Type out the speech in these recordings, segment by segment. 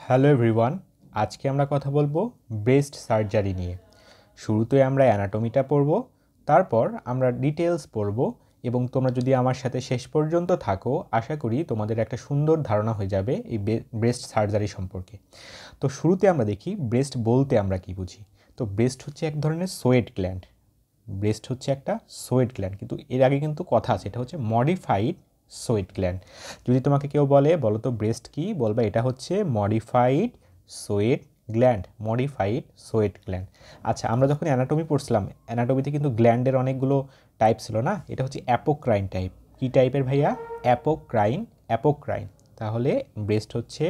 Hello everyone, আজকে আমরা কথা বলবো ব্রেস্ট সার্জারি নিয়ে। শুরুতে আমরা অ্যানাটমিটা পড়ব, তারপর আমরা ডিটেলস পড়ব এবং তোমরা যদি আমার সাথে শেষ পর্যন্ত থাকো আশা করি তোমাদের একটা সুন্দর ধারণা হয়ে যাবে এই ব্রেস্ট সার্জারি সম্পর্কে। তো শুরুতে আমরা দেখি ব্রেস্ট বলতে আমরা কি বুঝি। তো ব্রেস্ট হচ্ছে এক ধরনের সোয়েট গ্ল্যান্ড। ব্রেস্ট হচ্ছে একটা সোয়েট গ্ল্যান্ড, কিন্তু এর আগে কিন্তু কথা আছে, এটা হচ্ছে মডিফাইড সোয়েট গ্ল্যান্ড। যদি তোমাকে কেউ বলো তো ব্রেস্ট কি, বলবে এটা হচ্ছে modified sweat gland. Modified sweat gland. আচ্ছা, আমরা যখন অ্যানাটমি পড়ছিলাম, অ্যানাটমিতে কিন্তু গ্ল্যান্ডের অনেকগুলো টাইপ ছিল না? এটা হচ্ছে অ্যাপোক্রাইন টাইপ। কি টাইপের ভাইয়া? অ্যাপোক্রাইন। অ্যাপোক্রাইন। তাহলে ব্রেস্ট হচ্ছে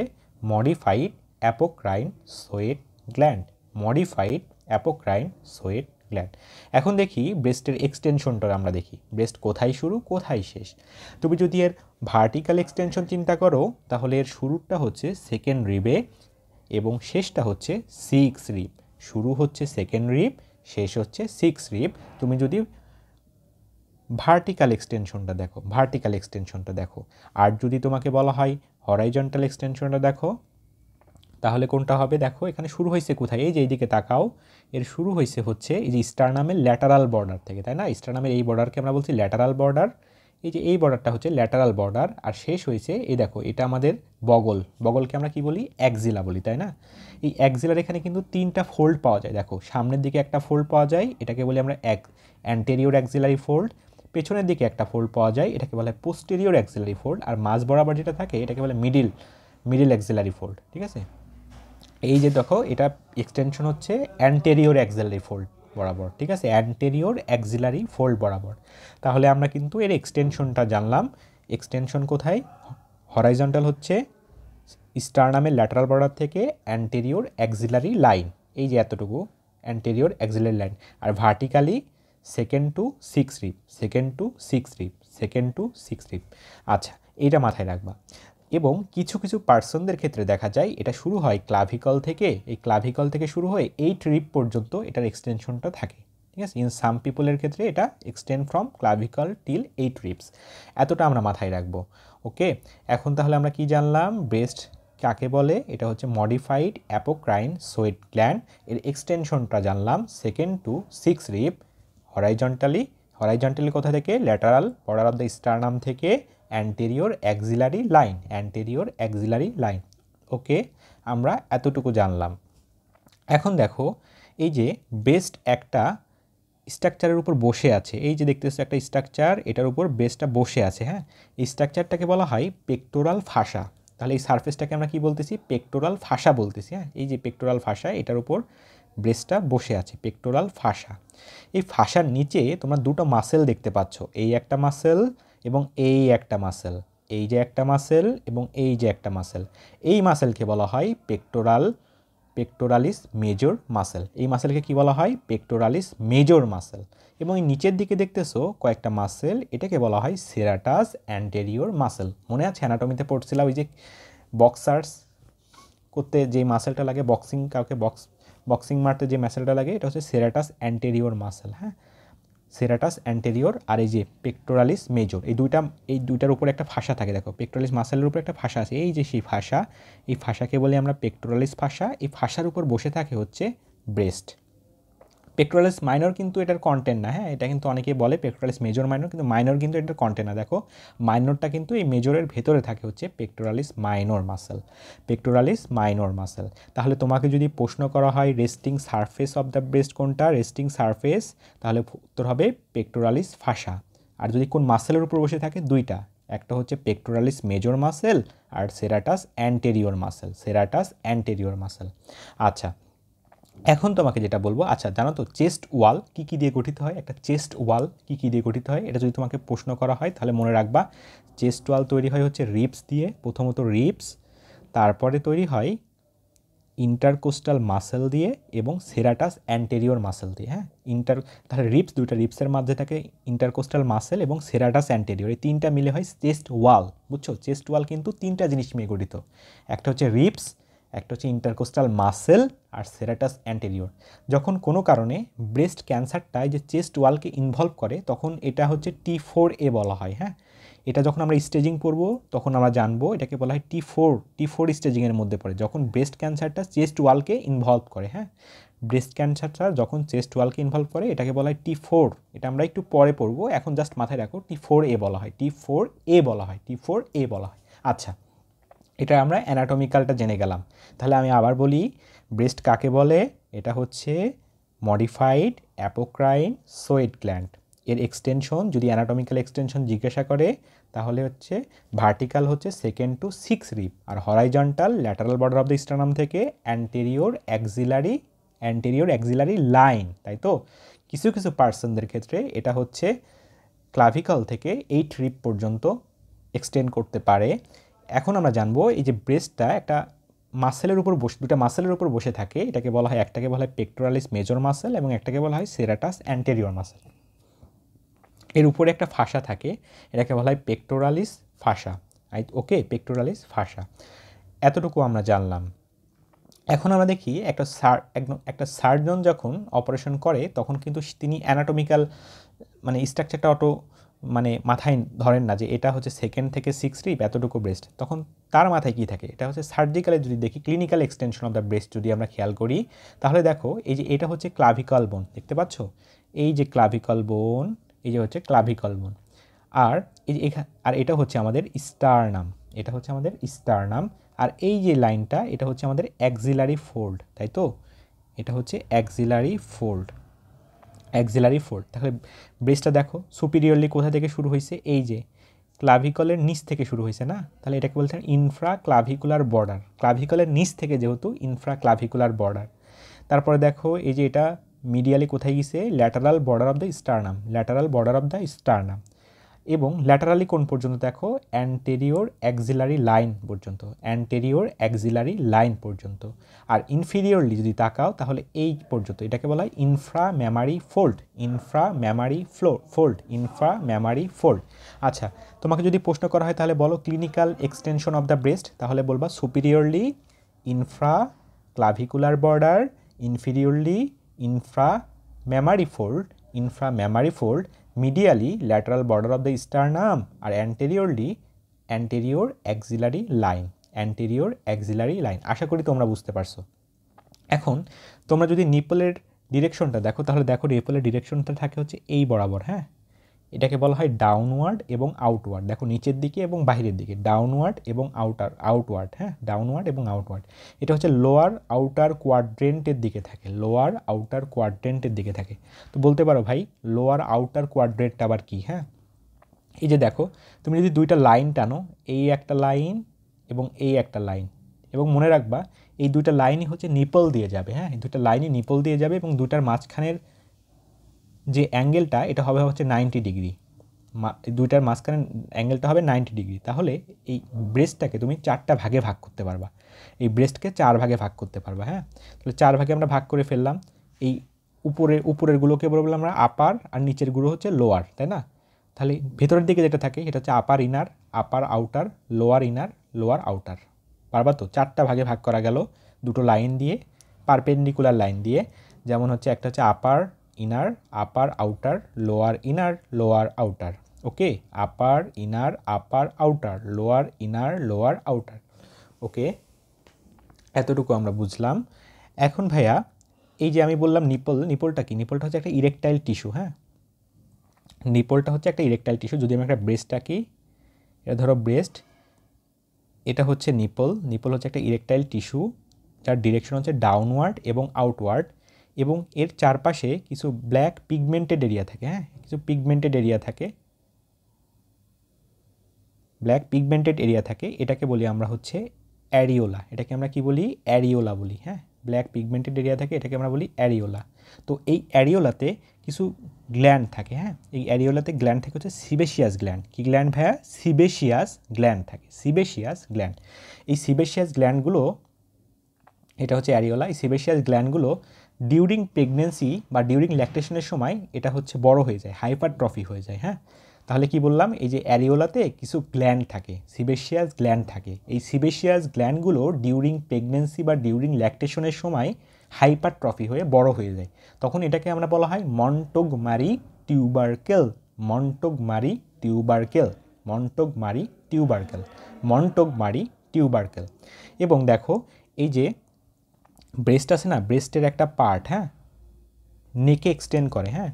modified apocrine sweat gland. Modified apocrine sweat gland. এখন দেখি ব্রেস্টের এক্সটেনশনটা আমরা দেখি, ব্রেস্ট কোথায় শুরু কোথায় শেষ। তুমি যদি এর ভার্টিক্যাল এক্সটেনশন চিন্তা করো তাহলে এর শুরুটা হচ্ছে সেকেন্ড রিবে এবং শেষটা হচ্ছে সিক্স রিব। শুরু হচ্ছে সেকেন্ড রিব, শেষ হচ্ছে সিক্স রিব। তুমি যদি ভার্টিক্যাল এক্সটেনশনটা দেখো, আর যদি তোমাকে বলা হয় হরাইজন্টাল এক্সটেনশনটা দেখো, তাহলে কোনটা হবে? দেখো এখানে শুরু হয়েছে কোথায়, এই যে এইদিকে তাকাও, এর শুরু হয়েছে হচ্ছে এই যে স্টারনামের ল্যাটারাল বর্ডার থেকে, তাই না? স্টারনামের এই বর্ডারকে আমরা বলছি ল্যাটারাল বর্ডার। এই যে এই বর্ডারটা হচ্ছে ল্যাটারাল বর্ডার, আর শেষ হয়েছে এই দেখো, এটা আমাদের বগলকে আমরা কি বলি? অ্যাক্সিলা বলি, তাই না? এই অ্যাক্সিলার এখানে কিন্তু তিনটা ফোল্ড পাওয়া যায়। দেখো সামনের দিকে একটা ফোল্ড পাওয়া যায়, এটাকে বলি আমরা অ্যান্টেরিয়র অ্যাক্সিলারি ফোল্ড। পেছনের দিকে একটা ফোল্ড পাওয়া যায়, এটাকে বলে পোস্টেরিয়র অ্যাক্সিলারি ফোল্ড। আর মাঝ বরাবর যেটা থাকে এটাকে বলে মিডিল অ্যাক্সিলারি ফোল্ড। ঠিক আছে? এই যে দেখো, এটা এক্সটেনশন হচ্ছে অ্যান্টেরিয়র অ্যাক্সিলারি ফোল্ড বরাবর। ঠিক আছে? অ্যান্টেরিয়র অ্যাক্সিলারি ফোল্ড বরাবর। তাহলে আমরা কিন্তু এর এক্সটেনশনটা জানলাম। এক্সটেনশন কোথায়? হরাইজন্টাল হচ্ছে স্টারনামের ল্যাটারাল বর্ডার থেকে অ্যান্টেরিয়র অ্যাক্সিলারি লাইন, এই যে এতটুকু অ্যান্টেরিয়র অ্যাক্সিলারি লাইন। আর vertically second to six rib, second to six rib, second to six rib. আচ্ছা, এইটা মাথায় রাখবা। এবং কিছু কিছু পার্সনদের ক্ষেত্রে দেখা যায় এটা শুরু হয় ক্লাভিকল থেকে, এই ক্লাভিকল থেকে শুরু হয়ে 8 রিব পর্যন্ত এটার এক্সটেনশনটা থাকে। ঠিক আছে? ইন সাম পিপলের ক্ষেত্রে এটা extend from clavicle till 8 ribs. এতটা আমরা মাথায় রাখবো। ওকে, এখন তাহলে আমরা কি জানলাম? ব্রেস্ট কাকে বলে? এটা হচ্ছে মডিফাইড অ্যাপোক্রাইন সোয়েট গ্ল্যান্ড। এর এক্সটেনশনটা জানলাম second to six rib horizontally কোথা থেকে? Lateral border of the sternum থেকে অ্যান্টেরিয়র অ্যাক্সিলারি লাইন। ওকে, আমরা এতটুকু জানলাম। এখন দেখো, এই যে ব্রেস্ট একটা স্ট্রাকচারের উপর বসে আছে, এই যে দেখতেছো একটা স্ট্রাকচার, এটার উপর ব্রেস্টটা বসে আছে। হ্যাঁ, এই স্ট্রাকচারটাকে বলা হয় পেক্টোরাল ফাসা। তাহলে এই সারফেসটাকে আমরা কি বলতেছি? পেক্টোরাল ফাসা বলতেছি। হ্যাঁ, এই যে পেক্টোরাল ফাসা, এটার উপর ব্রেস্টটা বসে আছে, পেক্টোরাল ফাসা। এই ফাসার নিচে তোমরা দুটো মাসেল দেখতে পাচ্ছ, এই একটা মাসেল এবং এই একটা মাসেল। এই যে একটা মাসেল এবং এই যে একটা মাসেল, এই মাসেলকে বলা হয় পেক্টোরালিস মেজর মাসেল। এই মাসেলকে কি বলা হয়? Pectoralis major muscle. এবং এই নিচের দিকে দেখতেছো কয়েকটা মাসেল, এটাকে বলা হয় সেরাটাস অ্যান্টেরিয়র মাসেল। মনে আছে অ্যানাটমিতে পড়ছিলাম ওই যে বক্সার্স করতে যে মাসেলটা লাগে, বক্সিং মারতে যে মাসেলটা লাগে, এটা হচ্ছে সেরাটাস অ্যান্টেরিয়র মাসেল। হ্যাঁ, সেরাটাস অ্যান্টেরিয়র আর এই যে পেক্টোরালিস মেজর, এই দুইটার উপরে একটা ফাসা থাকে। দেখো পেক্টোরালিস মাসেলের উপরে একটা ফাসা আছে, এই যে সেই ফাসা, এই ফাসাকে বলি আমরা পেক্টোরালিস ফাসা। এই ফাসার উপর বসে থাকে হচ্ছে ব্রেস্ট। পেক্টোরালিস মাইনর কিন্তু এটার কন্টেন্ট না। হ্যাঁ, এটা কিন্তু অনেকেই বলে পেক্টোরালিস মেজর মাইনর, কিন্তু মাইনর কিন্তু এটার কন্টেন্ট না। দেখো মাইনরটা কিন্তু এই মেজরের ভেতরে থাকে হচ্ছে পেক্টোরালিস মাইনর মাসেল। তাহলে তোমাকে যদি প্রশ্ন করা হয় resting surface of the breast কোনটা, রেস্টিং সারফেস, তাহলে উত্তর হবে পেক্টোরালিস ফাসা। আর যদি কোন মাসেলের উপর বসে থাকে, দুইটা, একটা হচ্ছে পেক্টোরালিস মেজর মাসেল আর সেরাটাস অ্যান্টেরিয়র মাসেল। আচ্ছা, এখন তোমাকে যেটা বলবো, আচ্ছা জানো তো চেস্ট ওয়াল কী দিয়ে গঠিত হয়? একটা চেস্ট ওয়াল কী দিয়ে গঠিত হয়, এটা যদি তোমাকে প্রশ্ন করা হয় তাহলে মনে রাখবা চেস্ট ওয়াল তৈরি হয় হচ্ছে রিবস দিয়ে, প্রথমত রিবস, তারপরে তৈরি হয় ইন্টারকোস্টাল মাসেল দিয়ে এবং সেরাটাস অ্যান্টেরিয়র মাসেল দিয়ে। হ্যাঁ, তাহলে দুইটা রিবসের মধ্যে থাকে ইন্টারকোস্টাল মাসেল এবং সেরাটাস অ্যান্টেরিয়র, এই তিনটা মিলে হয় চেস্ট ওয়াল। বুঝছো? চেস্ট ওয়াল কিন্তু তিনটা জিনিস নিয়ে গঠিত, একটা হচ্ছে রিবস, একটা হচ্ছে ইন্টারকোস্টাল মাসেল আর সেরাটাস অ্যান্টেরিয়র। যখন কোনো কারণে ব্রেস্ট ক্যান্সারটা যে চেস্ট ওয়ালকে ইনভলভ করে, তখন এটা হচ্ছে T4A বলা হয়। হ্যাঁ, এটা যখন আমরা স্টেজিং পড়ব তখন আমরা জানবো এটাকে বলা হয় টি4 স্টেজিংয়ের মধ্যে পড়ে, যখন ব্রেস্ট ক্যান্সারটা চেস্ট ওয়ালকে ইনভলভ করে। হ্যাঁ, ব্রেস্ট ক্যান্সারটা যখন চেস্ট ওয়ালকে ইনভলভ করে এটাকে বলা হয় টি4। এটা আমরা একটু পরে পড়বো, এখন জাস্ট মাথায় রাখো টি4A বলা হয়, টি4A বলা হয়, টি4A বলা হয়। আচ্ছা, এটা আমরা অ্যানাটমিক্যালটা জেনে গেলাম। তাহলে আমি আবার বলি, ব্রেস্ট কাকে বলে? এটা হচ্ছে মডিফাইড অ্যাপোক্রাইন সোয়েট গ্ল্যান্ড। এর এক্সটেনশন যদি অ্যানাটমিক্যাল এক্সটেনশন জিজ্ঞাসা করে তাহলে হচ্ছে ভার্টিক্যাল হচ্ছে 2nd to 6th রিব, আর horizontal lateral border of the sternum থেকে অ্যান্টেরিয়র অ্যাক্সিলারি লাইন। তাই তো কিছু কিছু পার্সনদের ক্ষেত্রে এটা হচ্ছে ক্লাভিকল থেকে 8 রিব পর্যন্ত এক্সটেন্ড করতে পারে। এখন আমরা জানবো এই যে ব্রেস্টটা একটা মাসেলের উপর বসে, দুটো মাসেলের উপর বসে থাকে, এটাকে বলা হয়, একটাকে বলা হয় পেক্টোরালিস মেজর মাসেল এবং একটাকে বলা হয় সেরাটাস অ্যান্টেরিয়র মাসেল। এর উপরে একটা ফাসা থাকে, এটাকে বলা হয় পেক্টোরালিস ফাসা। ওকে, পেক্টোরালিস ফাসা। এতটুকু আমরা জানলাম। এখন আমরা দেখি একটা সার্জন যখন অপারেশন করে তখন কিন্তু তিনি অ্যানাটমিক্যাল মানে স্ট্রাকচারটা মানে মাথায় ধরেন না যে এটা হচ্ছে 2nd থেকে 6th রিব এতটুকু ব্রেস্ট, তখন তার মাথায় কি থাকে? এটা হচ্ছে সার্জিক্যালে যদি দেখি, clinical extension of the breast যদি আমরা খেয়াল করি তাহলে দেখো এই যে এটা হচ্ছে ক্লাভিকল বোন, দেখতে পাচ্ছ? এই যে ক্লাভিকল বোন, এই যে হচ্ছে ক্লাভিকল বোন, আর এই যে আর এটা হচ্ছে আমাদের স্টারনাম, এটা হচ্ছে আমাদের স্টারনাম। আর এই যে লাইনটা এটা হচ্ছে আমাদের অ্যাক্সিলারি ফোল্ড, তাই তো? এটা হচ্ছে অ্যাক্সিলারি ফোল্ড। তাহলে ব্রেস্টটা দেখো সুপিরিয়রলি কোথা থেকে শুরু হয়েছে? এই যে ক্লাভিকলের নিচ থেকে শুরু হয়েছে না? তাহলে এটাকে বলছেন ইনফ্রা ক্লাভিকুলার বর্ডার। ক্লাভিকলের নিচ থেকে যেহেতু ইনফ্রা ক্লাভিকুলার বর্ডার। তারপরে দেখো এই যে এটা মিডিয়ালি কোথায় গেছে? Lateral border of the sternum. এবং ল্যাটারালি কোন পর্যন্ত? দেখো অ্যান্টেরিয়র অ্যাক্সিলারি লাইন পর্যন্ত। আর ইনফিরিয়রলি যদি তাকাও তাহলে এই পর্যন্ত, এটাকে বলা হয় ইনফ্রা ম্যামারি ফোল্ড। আচ্ছা, তোমাকে যদি প্রশ্ন করা হয় তাহলে বলো clinical extension of the breast, তাহলে বলবা superiorly infra clavicular border, inferiorly infra mammary fold, medially lateral border of the sternum, আর অ্যান্টেরিয়র অ্যাক্সিলারি লাইন। আশা করি তোমরা বুঝতে পারছো। এখন তোমরা যদি নিপলের ডিরেকশনটা দেখো তাহলে দেখো নিপলের ডিরেকশনটা থাকে হচ্ছে এই বরাবর। হ্যাঁ, এটাকে বলা হয় ডাউনওয়ার্ড এবং আউটওয়ার্ড। দেখো নিচের দিকে এবং বাইরের দিকে, ডাউনওয়ার্ড এবং আউটওয়ার্ড। হ্যাঁ, ডাউনওয়ার্ড এবং আউটওয়ার্ড। এটা হচ্ছে লোয়ার আউটার কোয়াড্রেন্টের দিকে থাকে। তো বলতে পারো ভাই লোয়ার আউটার কোয়াড্রেন্ট আবার কি? হ্যাঁ, এই যে দেখো তুমি যদি দুইটা লাইন টানো, এই একটা লাইন এবং এই একটা লাইন, এবং মনে রাখবা এই দুইটা লাইনই হচ্ছে নিপল দিয়ে যাবে। হ্যাঁ, এই দুইটা লাইনই নিপল দিয়ে যাবে এবং দুটার মাঝখানের যে অ্যাঙ্গেলটা এটা হবে হচ্ছে 90 ডিগ্রি। দুইটার মাঝখানে অ্যাঙ্গেলটা হবে 90 ডিগ্রি। তাহলে এই ব্রেস্টটাকে তুমি 4টা ভাগে ভাগ করতে পারবা, এই ব্রেস্টকে 4 ভাগে ভাগ করতে পারবা। হ্যাঁ, তাহলে 4 ভাগে আমরা ভাগ করে ফেললাম। এই উপরেরগুলোকে বললাম আমরা আপার, আর নিচেরগুলো হচ্ছে লোয়ার, তাই না? তাহলে ভেতরের দিকে যেটা থাকে সেটা হচ্ছে upper inner, upper outer, lower inner, lower outer. পারবা তো? 4টা ভাগে ভাগ করা গেল দুটো লাইন দিয়ে, পারপেন্ডিকুলার লাইন দিয়ে। যেমন হচ্ছে একটা হচ্ছে upper inner, upper outer, lower inner, lower outer. Okay, upper inner, upper outer, lower inner, lower outer. Okay, এতটুকু আমরা বুঝলাম। এখন ভাইয়া এই যে আমি বললাম নিপলটা কি? নিপলটা হচ্ছে একটা ইরেকটাইল টিস্যু। হ্যাঁ, নিপলটা হচ্ছে একটা ইরেকটাইল টিস্যু। যদি আমি একটা ব্রেস্টটাকে, এটা ধরো ব্রেস্ট, এটা হচ্ছে নিপল হচ্ছে একটা ইরেকটাইল টিস্যু যার ডিরেকশন হচ্ছে ডাউনওয়ার্ড এবং আউটওয়ার্ড, এবং এর চারপাশে কিছু ব্ল্যাক পিগমেন্টেড এরিয়া থাকে। হ্যাঁ, কিছু পিগমেন্টেড এরিয়া থাকে। এটাকে বলি আমরা হচ্ছে অ্যারিওলা। এটাকে আমরা কি বলি? অ্যারিওলা বলি। হ্যাঁ, ব্ল্যাক পিগমেন্টেড এরিয়া থাকে, এটাকে আমরা বলি অ্যারিওলা। তো এই অ্যারিওলাতে কিছু গ্ল্যান্ড থাকে। হ্যাঁ, এই অ্যারিওলাতে গ্ল্যান্ড থাকে হচ্ছে সিবেশিয়াস গ্ল্যান্ড। কি গ্ল্যান্ড ভাইয়া? সিবেশিয়াস গ্ল্যান্ড থাকে, সিবেশিয়াস গ্ল্যান্ড। এই সিবেশিয়াস গ্ল্যান্ডগুলো, এটা হচ্ছে অ্যারিওলা। এই সিবেশিয়াস গ্ল্যান্ডগুলো ডিউরিং প্রেগনেন্সি বা ডিউরিং ল্যাকটেশনের সময় এটা হচ্ছে বড় হয়ে যায়, হাইপারট্রফি হয়ে যায়। হ্যাঁ, তাহলে কি বললাম? এই যে অ্যারিওলাতে কিছু গ্ল্যান্ড থাকে, সিবেশিয়াস গ্ল্যান্ড থাকে। এই সিবেশিয়াস গ্ল্যান্ডগুলো ডিউরিং প্রেগনেন্সি বা ডিউরিং ল্যাকটেশনের সময় হাইপারট্রফি হয়ে বড় হয়ে যায়। তখন এটাকে আমরা বলা হয় মন্টোগমারি টিউবারকেল। মন্টগমারি টিউবারকেল, মন্টগমারি টিউবারকেল। এবং দেখো এই যে ব্রেস্ট আছে না, ব্রেস্টের একটা পার্ট, হ্যাঁ, নেকে এক্সটেন্ড করে, হ্যাঁ,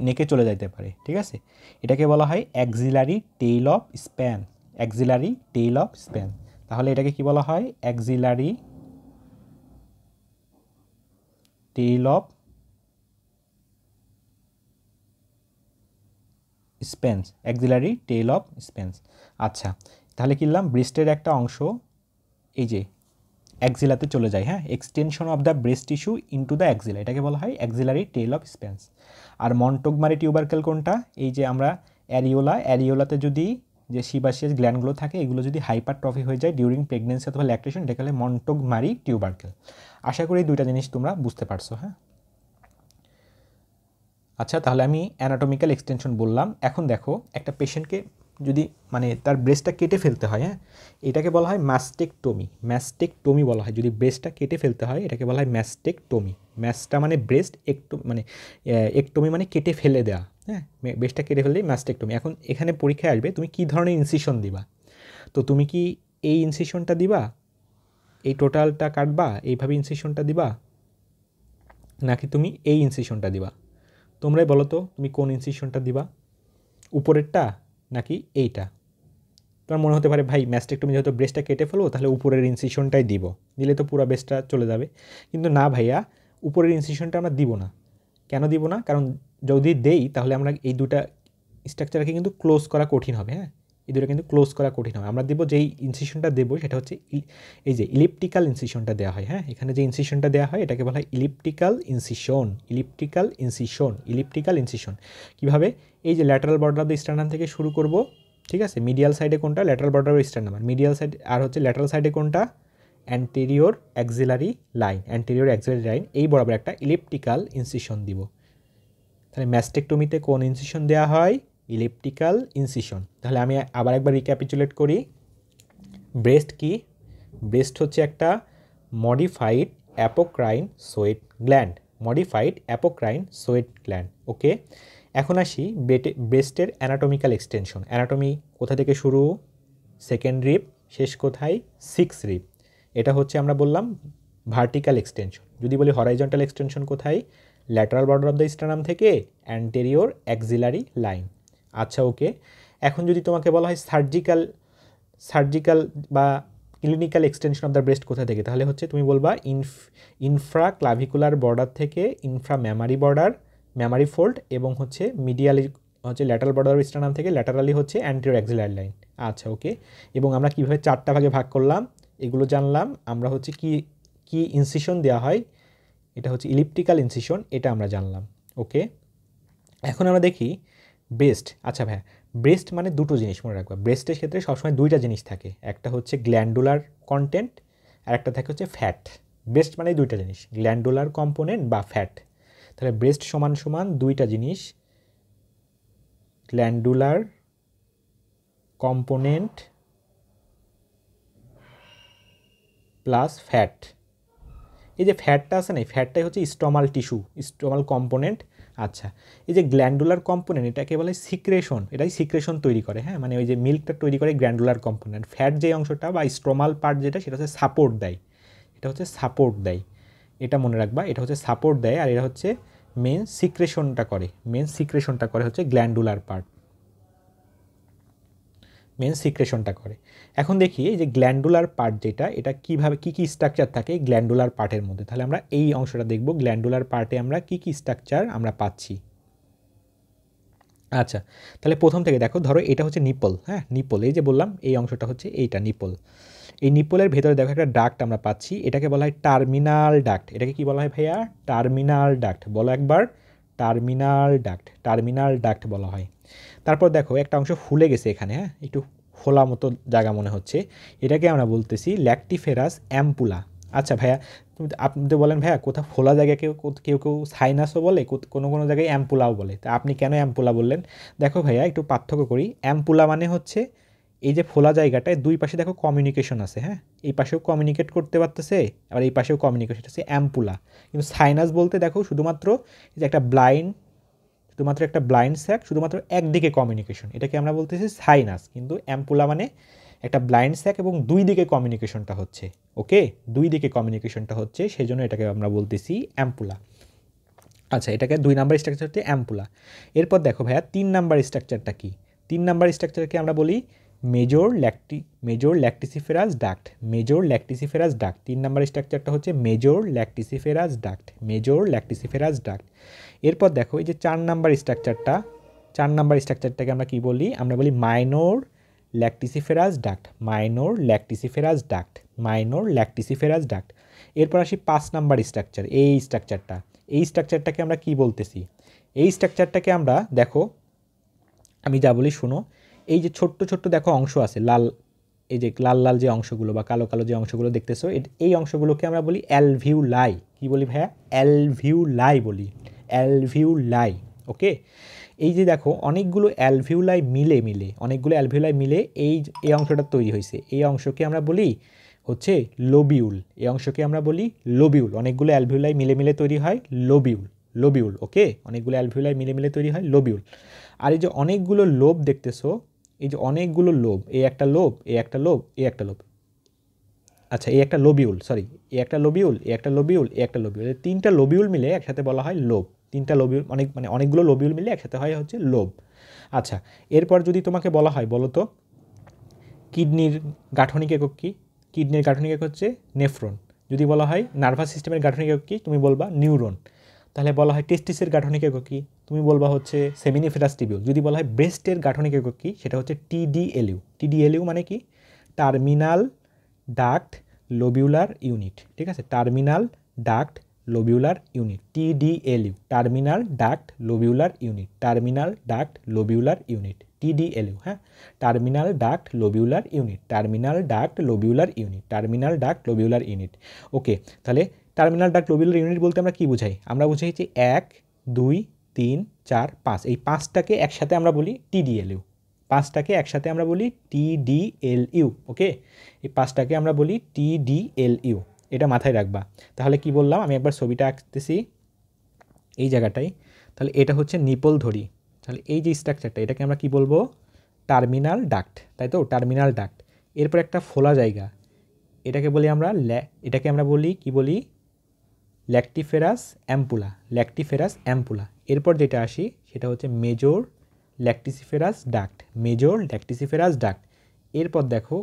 নেকে চলে যাইতে পারে, ঠিক আছে, এটাকে বলা হয় axillary tail of Spence, axillary tail of Spence. তাহলে এটাকে কি বলা হয়? Axillary tail of Spence, axillary tail of Spence. আচ্ছা, তাহলে কি বললাম? ব্রেস্টের একটা অংশ এই যে অ্যাক্সিলাতে চলে যায়, হ্যাঁ, extension of the breast tissue into the axilla, এটাকে বলা হয় অ্যাক্সিলারি টেইল অফ স্প্যান্স। আর মন্টগমারি টিউবারকেল কোনটা? এই যে আমরা অ্যারিওলাতে যদি যে সিবাসিয়াস গ্ল্যান্ডগুলো থাকে এগুলো যদি হাইপারট্রফি হয়ে যায় ডিউরিং প্রেগনেন্সি অথবা ল্যাকটেশন, এটাকে বলে মন্টগমারি টিউবারকেল। আশা করি এই দুইটা জিনিস তোমরা বুঝতে পারছো, হ্যাঁ। আচ্ছা, তাহলে আমি অ্যানাটমিক্যাল এক্সটেনশন বললাম। এখন দেখো একটা পেশেন্টকে যদি মানে তার ব্রেস্টটা কেটে ফেলতে হয়, হ্যাঁ, এটাকে বলা হয় ম্যাস্টেকটমি, ম্যাস্টেকটমি বলা হয়। যদি ব্রেস্টটা কেটে ফেলতে হয় এটাকে বলা হয় ম্যাস্টেকটমি। ম্যাসটা মানে ব্রেস্ট, মানে একটমি মানে কেটে ফেলে দেওয়া, হ্যাঁ, ব্রেস্টটা কেটে ফেললেই ম্যাস্টেকটমি। এখন এখানে পরীক্ষায় আসবে তুমি কী ধরনের ইনসিশন দিবা। তো তুমি কি এই ইনসিশনটা দিবা, এই টোটালটা কাটবা, এইভাবে ইনসিশনটা দিবা, নাকি তুমি এই ইনসিশনটা দিবা? তোমরাই বলো তো তুমি কোন ইনসিশনটা দিবা, উপরেরটা নাকি এইটা? তোমার মনে হতে পারে ভাই ম্যাস্টেকটমি যেহেতু ব্রেস্টটা কেটে ফেলবো তাহলে উপরের ইনসিশনটাই দিব, দিলে তো পুরো ব্রেস্টটা চলে যাবে। কিন্তু না ভাইয়া, উপরের ইনসিশনটা আমরা দিব না। কেন দিব না? কারণ যদি দেই তাহলে আমরা এই দুটা স্ট্রাকচারকে কিন্তু ক্লোজ করা কঠিন হবে, হ্যাঁ, এই দুটো কিন্তু ক্লোজ করা কঠিন হবে। আমরা দেবো যেই ইনসিশনটা দেবো সেটা হচ্ছে এই যে ইলিপ্টিক্যাল ইনসিশনটা দেওয়া হয়, হ্যাঁ, এখানে যে ইনসিশনটা দেওয়া হয় এটাকে বলা হয় elliptical incision, elliptical incision, elliptical incision. কীভাবে? এই যে lateral border of the sternum থেকে শুরু করব, ঠিক আছে, মিডিয়াল সাইডে কোনটা? Lateral border of sternum. Medial side আর হচ্ছে ল্যাটারাল সাইডে কোনটা? Anterior axillary line, anterior axillary line, এই বরাবর একটা ইলিপ্টিক্যাল ইনসিশন দিব। তাহলে ম্যাস্টেকটমিতে কোন ইনসিশন দেওয়া হয়? Elliptical incision. তাহলে আমি আবার একবার রিক্যাপিচুলেট করি। ব্রেস্ট কি? ব্রেস্ট হচ্ছে একটা modified apocrine sweat gland, modified apocrine sweat gland. Okay, এখন আসি ব্রেস্টের অ্যানাটমিক্যাল এক্সটেনশন। অ্যানাটমি কোথা থেকে শুরু? সেকেন্ড রিব, শেষ কোথায়? 6 রিব। এটা হচ্ছে আমরা বললাম ভার্টিক্যাল এক্সটেনশন। যদি বলি হরাইজন্টাল এক্সটেনশন কোথায়? Lateral border of the sternum থেকে অ্যান্টেরিয়র অ্যাক্সিলারি লাইন। আচ্ছা, ওকে, এখন যদি তোমাকে বলা হয় সার্জিক্যাল বা clinical extension of the breast কোথা থেকে, তাহলে হচ্ছে তুমি বলবা ইনফ্রা ক্লাভিকুলার বর্ডার থেকে infra mammary border, mammary fold, এবং হচ্ছে মিডিয়ালি হচ্ছে ল্যাটারাল বর্ডার অফ স্টার্নাম থেকে ল্যাটারালি হচ্ছে অ্যান্টেরিয়র অ্যাক্সিলারি লাইন। আচ্ছা, ওকে, এবং আমরা কীভাবে 4টা ভাগে ভাগ করলাম এগুলো জানলাম। আমরা হচ্ছে কি ইনসিশন দেওয়া হয়, এটা হচ্ছে ইলিপ্টিক্যাল ইনসিশন, এটা আমরা জানলাম। ওকে, এখন আমরা দেখি ব্রেস্ট। আচ্ছা ভাইয়া, ব্রেস্ট মানে দুটো জিনিস মনে রাখবা। ব্রেস্টের ক্ষেত্রে সবসময় দুইটা জিনিস থাকে, একটা হচ্ছে গ্ল্যান্ডুলার কন্টেন্ট আর একটা থাকে হচ্ছে ফ্যাট। ব্রেস্ট মানে দুইটা জিনিস, গ্ল্যান্ডুলার কম্পোনেন্ট বা ফ্যাট। তাহলে ব্রেস্ট সমান সমান দুইটা জিনিস, গ্ল্যান্ডুলার কম্পোনেন্ট প্লাস ফ্যাট। এই যে ফ্যাটটা আছে না, এই ফ্যাটটাই হচ্ছে স্টমাল টিস্যু, স্টমাল কম্পোনেন্ট। আচ্ছা, এই যে গ্ল্যান্ডুলার কম্পোনেন্ট এটাকে বলে সিক্রেশন, এটাই সিক্রেশন তৈরি করে, হ্যাঁ, মানে ওই যে মিল্কটা তৈরি করে গ্ল্যান্ডুলার কম্পোনেন্ট। ফ্যাট যে অংশটা বা স্টমাল পার্ট যেটা, সেটা হচ্ছে সাপোর্ট দেয়, এটা হচ্ছে সাপোর্ট দেয়, এটা মনে রাখবা, এটা হচ্ছে সাপোর্ট দেয়। আর এটা হচ্ছে মেন সিক্রেশনটা করে হচ্ছে গ্ল্যান্ডুলার পার্ট, মেন সিক্রেশনটা করে। এখন দেখি এই যে গ্ল্যান্ডুলার পার্ট যেটা, এটা কীভাবে কী স্ট্রাকচার থাকে গ্ল্যান্ডুলার পার্টের মধ্যে। তাহলে আমরা এই অংশটা দেখব, গ্ল্যান্ডুলার পার্টে আমরা কী স্ট্রাকচার আমরা পাচ্ছি। আচ্ছা, তাহলে প্রথম থেকে দেখো, ধরো এটা হচ্ছে নিপল, হ্যাঁ, নিপল, এই যে বললাম এই অংশটা হচ্ছে এইটা নিপল। এই নিপলের ভেতরে দেখো একটা ডাক্ট আমরা পাচ্ছি, এটাকে বলা হয় টার্মিনাল ডাক্ট। এটাকে কি বলা হয় ভাইয়া? Terminal duct. বলো একবার, টার্মিনাল ডাক্ট, টার্মিনাল ডাক্ট বলা হয়। তারপর দেখো একটা অংশ ফুলে গেছে এখানে, হ্যাঁ, একটু খোলা মতো জায়গা মনে হচ্ছে, এটাকে আমরা বলতেছি ল্যাকটিফেরাস অ্যাম্পুলা। আচ্ছা ভাইয়া, আপনি তো বলেন ভাইয়া কোথাও খোলা জায়গায় কেউ কেউ সাইনাসও বলে, কোনো জায়গায় অ্যাম্পুলাও বলে, তা আপনি কেন অ্যাম্পুলা বললেন? দেখো ভাইয়া একটু পার্থক্য করি। অ্যাম্পুলা মানে হচ্ছে এই যে ফোলা জায়গাটায় দুই পাশে দেখো কমিউনিকেশন আছে, হ্যাঁ, এই পাশেও কমিউনিকেট করতে পারতেছে আবার এই পাশেও কমিউনিকেশন, হচ্ছে অ্যাম্পুলা। কিন্তু সাইনাস বলতে দেখো শুধুমাত্র এই যে একটা ব্লাইন্ড শুধুমাত্র একটা ব্লাইন্ড স্যাক, শুধুমাত্র একদিকে কমিউনিকেশন, এটাকে আমরা বলতেছি সাইনাস। কিন্তু অ্যাম্পুলা মানে একটা ব্লাইন্ড স্যাক এবং দুই দিকে কমিউনিকেশনটা হচ্ছে, ওকে, দুই দিকে কমিউনিকেশনটা হচ্ছে, সেই জন্য এটাকে আমরা বলতেছি অ্যাম্পুলা। আচ্ছা, এটাকে 2 নাম্বার স্ট্রাকচার হচ্ছে অ্যাম্পুলা। এরপর দেখো ভাইয়া 3 নাম্বার স্ট্রাকচারটা কি? 3 নাম্বার স্ট্রাকচারকে আমরা বলি major lactiferous duct. Major lactiferous duct 3 number স্ট্রাকচারটা হচ্ছে major lactiferous duct, major lactiferous duct. এরপর দেখো এই যে 4 নাম্বার স্ট্রাকচারটা, 4 নাম্বার স্ট্রাকচারটাকে আমরা কি বলি? আমরা বলি minor lactiferous duct, minor lactiferous duct, minor lactiferous duct. এরপর আসি 5 নাম্বার স্ট্রাকচার, এই স্ট্রাকচারটা, এই স্ট্রাকচারটাকে আমরা কি বলতেছি? এই স্ট্রাকচারটাকে আমরা, দেখো আমি যা বলি শোনো, এই যে ছোট্ট ছোট্ট দেখো অংশ আছে লাল, এই যে লাল লাল যে অংশগুলো বা কালো কালো যে অংশগুলো দেখতেছো, এই অংশগুলোকে আমরা বলি অ্যালভিউলাই। কি বলি ভাইয়া? অ্যালভিউলাই বলি, অ্যালভিউলাই, ওকে। এই যে দেখো অনেকগুলো অ্যালভিউলাই মিলে এই অংশটা তৈরি হয়েছে, এই অংশকে আমরা বলি হচ্ছে লোবিউল, এই অংশকে আমরা বলি লোবিউল। অনেকগুলো অ্যালভিউলাই মিলে তৈরি হয় লোবিউল, লোবিউল, ওকে, অনেকগুলো অ্যালভিউলাই মিলে তৈরি হয় লোবিউল। আর এই যে অনেকগুলো লোব দেখতেছো, এই যে অনেকগুলো লোব, এই একটা লোব, এই একটা লোব, এই একটা লোব, আচ্ছা এই একটা লোবিউল, সরি, এই একটা লোবিউল, এই একটা লোবিউল, এই একটা লোবিউল, এই 3টা লোবিউল মিলে একসাথে বলা হয় লোব। 3টা লোবিউল অনেকগুলো লোবিউল মিলে একসাথে হয় হচ্ছে লোব। আচ্ছা, এরপর যদি তোমাকে বলা হয়, বলো তো কিডনির গাঠনিক একক কী? কিডনির গাঠনিক একক হচ্ছে নেফ্রন। যদি বলা হয় নার্ভাস সিস্টেমের গাঠনিক একক কী? তুমি বলবা নিউরন। তাহলে বলা হয় টেস্টিসের গাঠনিক একক কী? তুমি বলবা হচ্ছে সেমিনিফেরাস টিবিউল। যদি বলা হয় ব্রেস্টের গাঠনিক একক কী? সেটা হচ্ছে টিডিএলইউ। টিডিএলইউ মানে কি? টার্মিনাল ডাক্ট লোবিউলার ইউনিট, ঠিক আছে, terminal duct lobular unit, TDLU, terminal duct lobular unit, terminal duct lobular unit, TDLU, হ্যাঁ, terminal duct lobular unit, terminal duct lobular unit, terminal duct lobular unit, okay. তাহলে terminal duct lobular unit বলতে আমরা কি বুঝাই? আমরা বুঝাই যে 1 2 3 4 5, এই 5টাকে একসাথে আমরা বলি টিডিএলইউ, 5টাকে একসাথে আমরা বলি টিডিএলইউ, ওকে, এই 5টাকে আমরা বলি টিডিএলইউ, এটা মাথায় রাখবা। তাহলে কি বললাম, আমি একবার ছবিটা আঁকতেছি এই জায়গাটায়। তাহলে এটা হচ্ছে নিপল ধরি, তাহলে এই যে স্ট্রাকচারটা, এটাকে আমরা কি বলবো? টার্মিনাল ডাক্ট, তাই তো, টার্মিনাল ডাক্ট। এরপর একটা ফোলা জায়গা, এটাকে বলি আমরা এটাকে আমরা বলি কি বলি? ল্যাকটিফেরাস অ্যাম্পুলা, ল্যাকটিফেরাস অ্যাম্পুলা। এরপর যেটা আসি সেটা হচ্ছে major lactiferous duct, major lactiferous duct. এরপর দেখো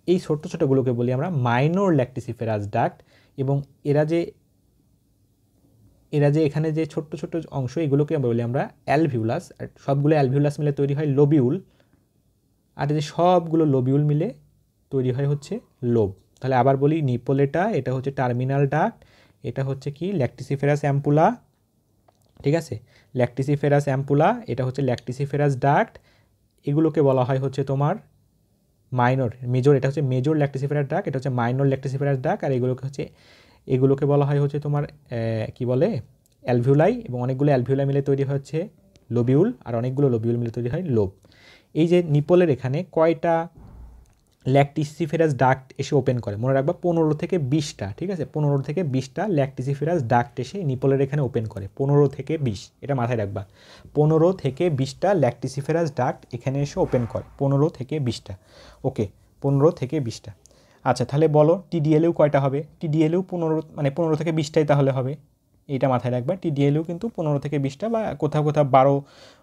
এই ছোট্ট ছোটোগুলোকে বলি আমরা মাইনর ল্যাকটিসিফেরাস ডাক্ট। এবং এরা যে এখানে যে ছোট্ট ছোট্ট অংশ, এগুলোকে বলি আমরা অ্যালভিউলাস। আর সবগুলো অ্যালভিউলাস মিলে তৈরি হয় লোবিউল, আর এই যে সবগুলো লোবিউল মিলে তৈরি হয় হচ্ছে লোব। তাহলে আবার বলি, নিপোলেটা এটা হচ্ছে টার্মিনাল ডাক্ট, এটা হচ্ছে কি ল্যাকটিসিফেরাস অ্যাম্পুলা, ঠিক আছে, ল্যাকটিসিফেরাস অ্যাম্পুলা, এটা হচ্ছে ল্যাকটিসিফেরাস ডাক্ট। এগুলোকে বলা হয় হচ্ছে তোমার মাইনর, মেজর, এটা হচ্ছে মেজর ল্যাকটিসিফেরাস ডাক্ট, এটা হচ্ছে মাইনর ল্যাকটিসিফেরাস ডাক্ট। আর এগুলোকে বলা হয় হচ্ছে তোমার কি বলে? অ্যালভিউলাই। এবং অনেকগুলো অ্যালভিউলাই মিলে তৈরি হচ্ছে লোবিউল, আর অনেকগুলো লোবিউল মিলে তৈরি হয় লোব। এই যে নিপলের এখানে কয়টা ল্যাকটিসিফেরাস ডাক্ট এসে ওপেন করে? মনে রাখবা 15 থেকে 20টা, ঠিক আছে, 15 থেকে 20টা ল্যাকটিসিফেরাস ডাক্ট এসে নিপলের এখানে ওপেন করে, 15 থেকে 20, এটা মাথায় রাখবা, 15 থেকে 20টা ল্যাকটিসিফেরাস ডাক্ট এখানে এসে ওপেন করে, 15 থেকে 20টা, ওকে, 15 থেকে 20টা। আচ্ছা, তাহলে বলো টিডিএলইউ কয়টা হবে? টিডিএলইউ 15 থেকে 20টাই তাহলে হবে, এইটা মাথায় রাখবা। টিডিএলইউ কিন্তু 15 থেকে 20টা, বা কোথাও কোথাও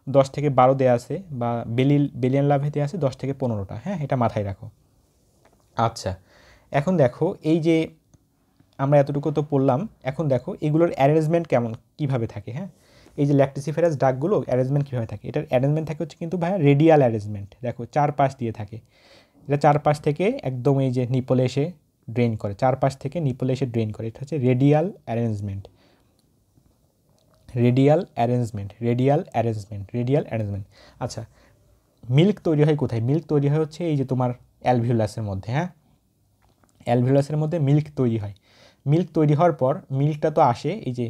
10 থেকে 12 দেওয়া আছে, বা বেলিয়ান লাভে দেওয়া আছে 10 থেকে 15টা, হ্যাঁ, এটা মাথায় রাখো। আচ্ছা, এখন দেখো এই যে আমরা এতটুকু তো পড়লাম, এখন দেখো এগুলোর অ্যারেঞ্জমেন্ট কীভাবে থাকে, হ্যাঁ, এই যে ল্যাকটিসিফেরাস ডাকগুলো অ্যারেঞ্জমেন্ট কীভাবে থাকে? এটার অ্যারেঞ্জমেন্ট থাকে হচ্ছে কিন্তু ভাইয়া রেডিয়াল অ্যারেঞ্জমেন্ট, দেখো 4 পাশ দিয়ে থাকে, এটা 4 পাশ থেকে একদম এই যে নিপলে এসে ড্রেন করে, 4 পাশ থেকে নিপলে এসে ড্রেন করে, এটা হচ্ছে radial arrangement, radial arrangement, radial arrangement, radial arrangement. আচ্ছা, মিল্ক তৈরি হয় কোথায়? মিল্ক তৈরি হয় হচ্ছে এই যে তোমার অ্যালভিউলাসের মধ্যে, হ্যাঁ, অ্যালভিউলাসের মধ্যে মিল্ক তৈরি হয়। মিল্ক তৈরি হওয়ার পর মিল্কটা তো আসে এই যে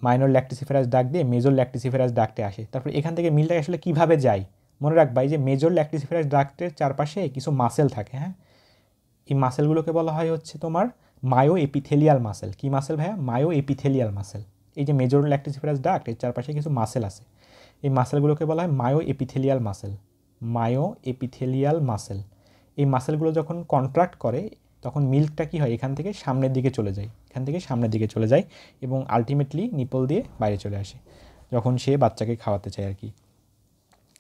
মাইনর ল্যাকটিসিফেরাস ডাক দিয়ে মেজর ল্যাকটিসিফেরাস ডাকতে আসে। তারপর এখান থেকে মিল্কটা আসলে কীভাবে যায়? মনে রাখবা এই যে মেজর ল্যাকটিসিফেরাস ডাক্টের চারপাশে কিছু মাসেল থাকে, হ্যাঁ, এই মাসেলগুলোকে বলা হয় হচ্ছে তোমার মায়ো এপিথেলিয়াল মাসেল। কি মাসেল ভাইয়া? Myoepithelial muscle. এই যে মেজর ল্যাকটিসিফেরাস ডাক্ট এর চারপাশে কিছু মাসেল আছে, এই মাসেলগুলোকে বলা হয় myoepithelial muscle. Myoepithelial muscle, এই মাসেলগুলো যখন কন্ট্রাক্ট করে তখন মিল্কটা কী হয় এখান থেকে সামনের দিকে চলে যায়, এখান থেকে সামনের দিকে চলে যায় এবং আলটিমেটলি নিপল দিয়ে বাইরে চলে আসে যখন সে বাচ্চাকে খাওয়াতে চায় আর কি।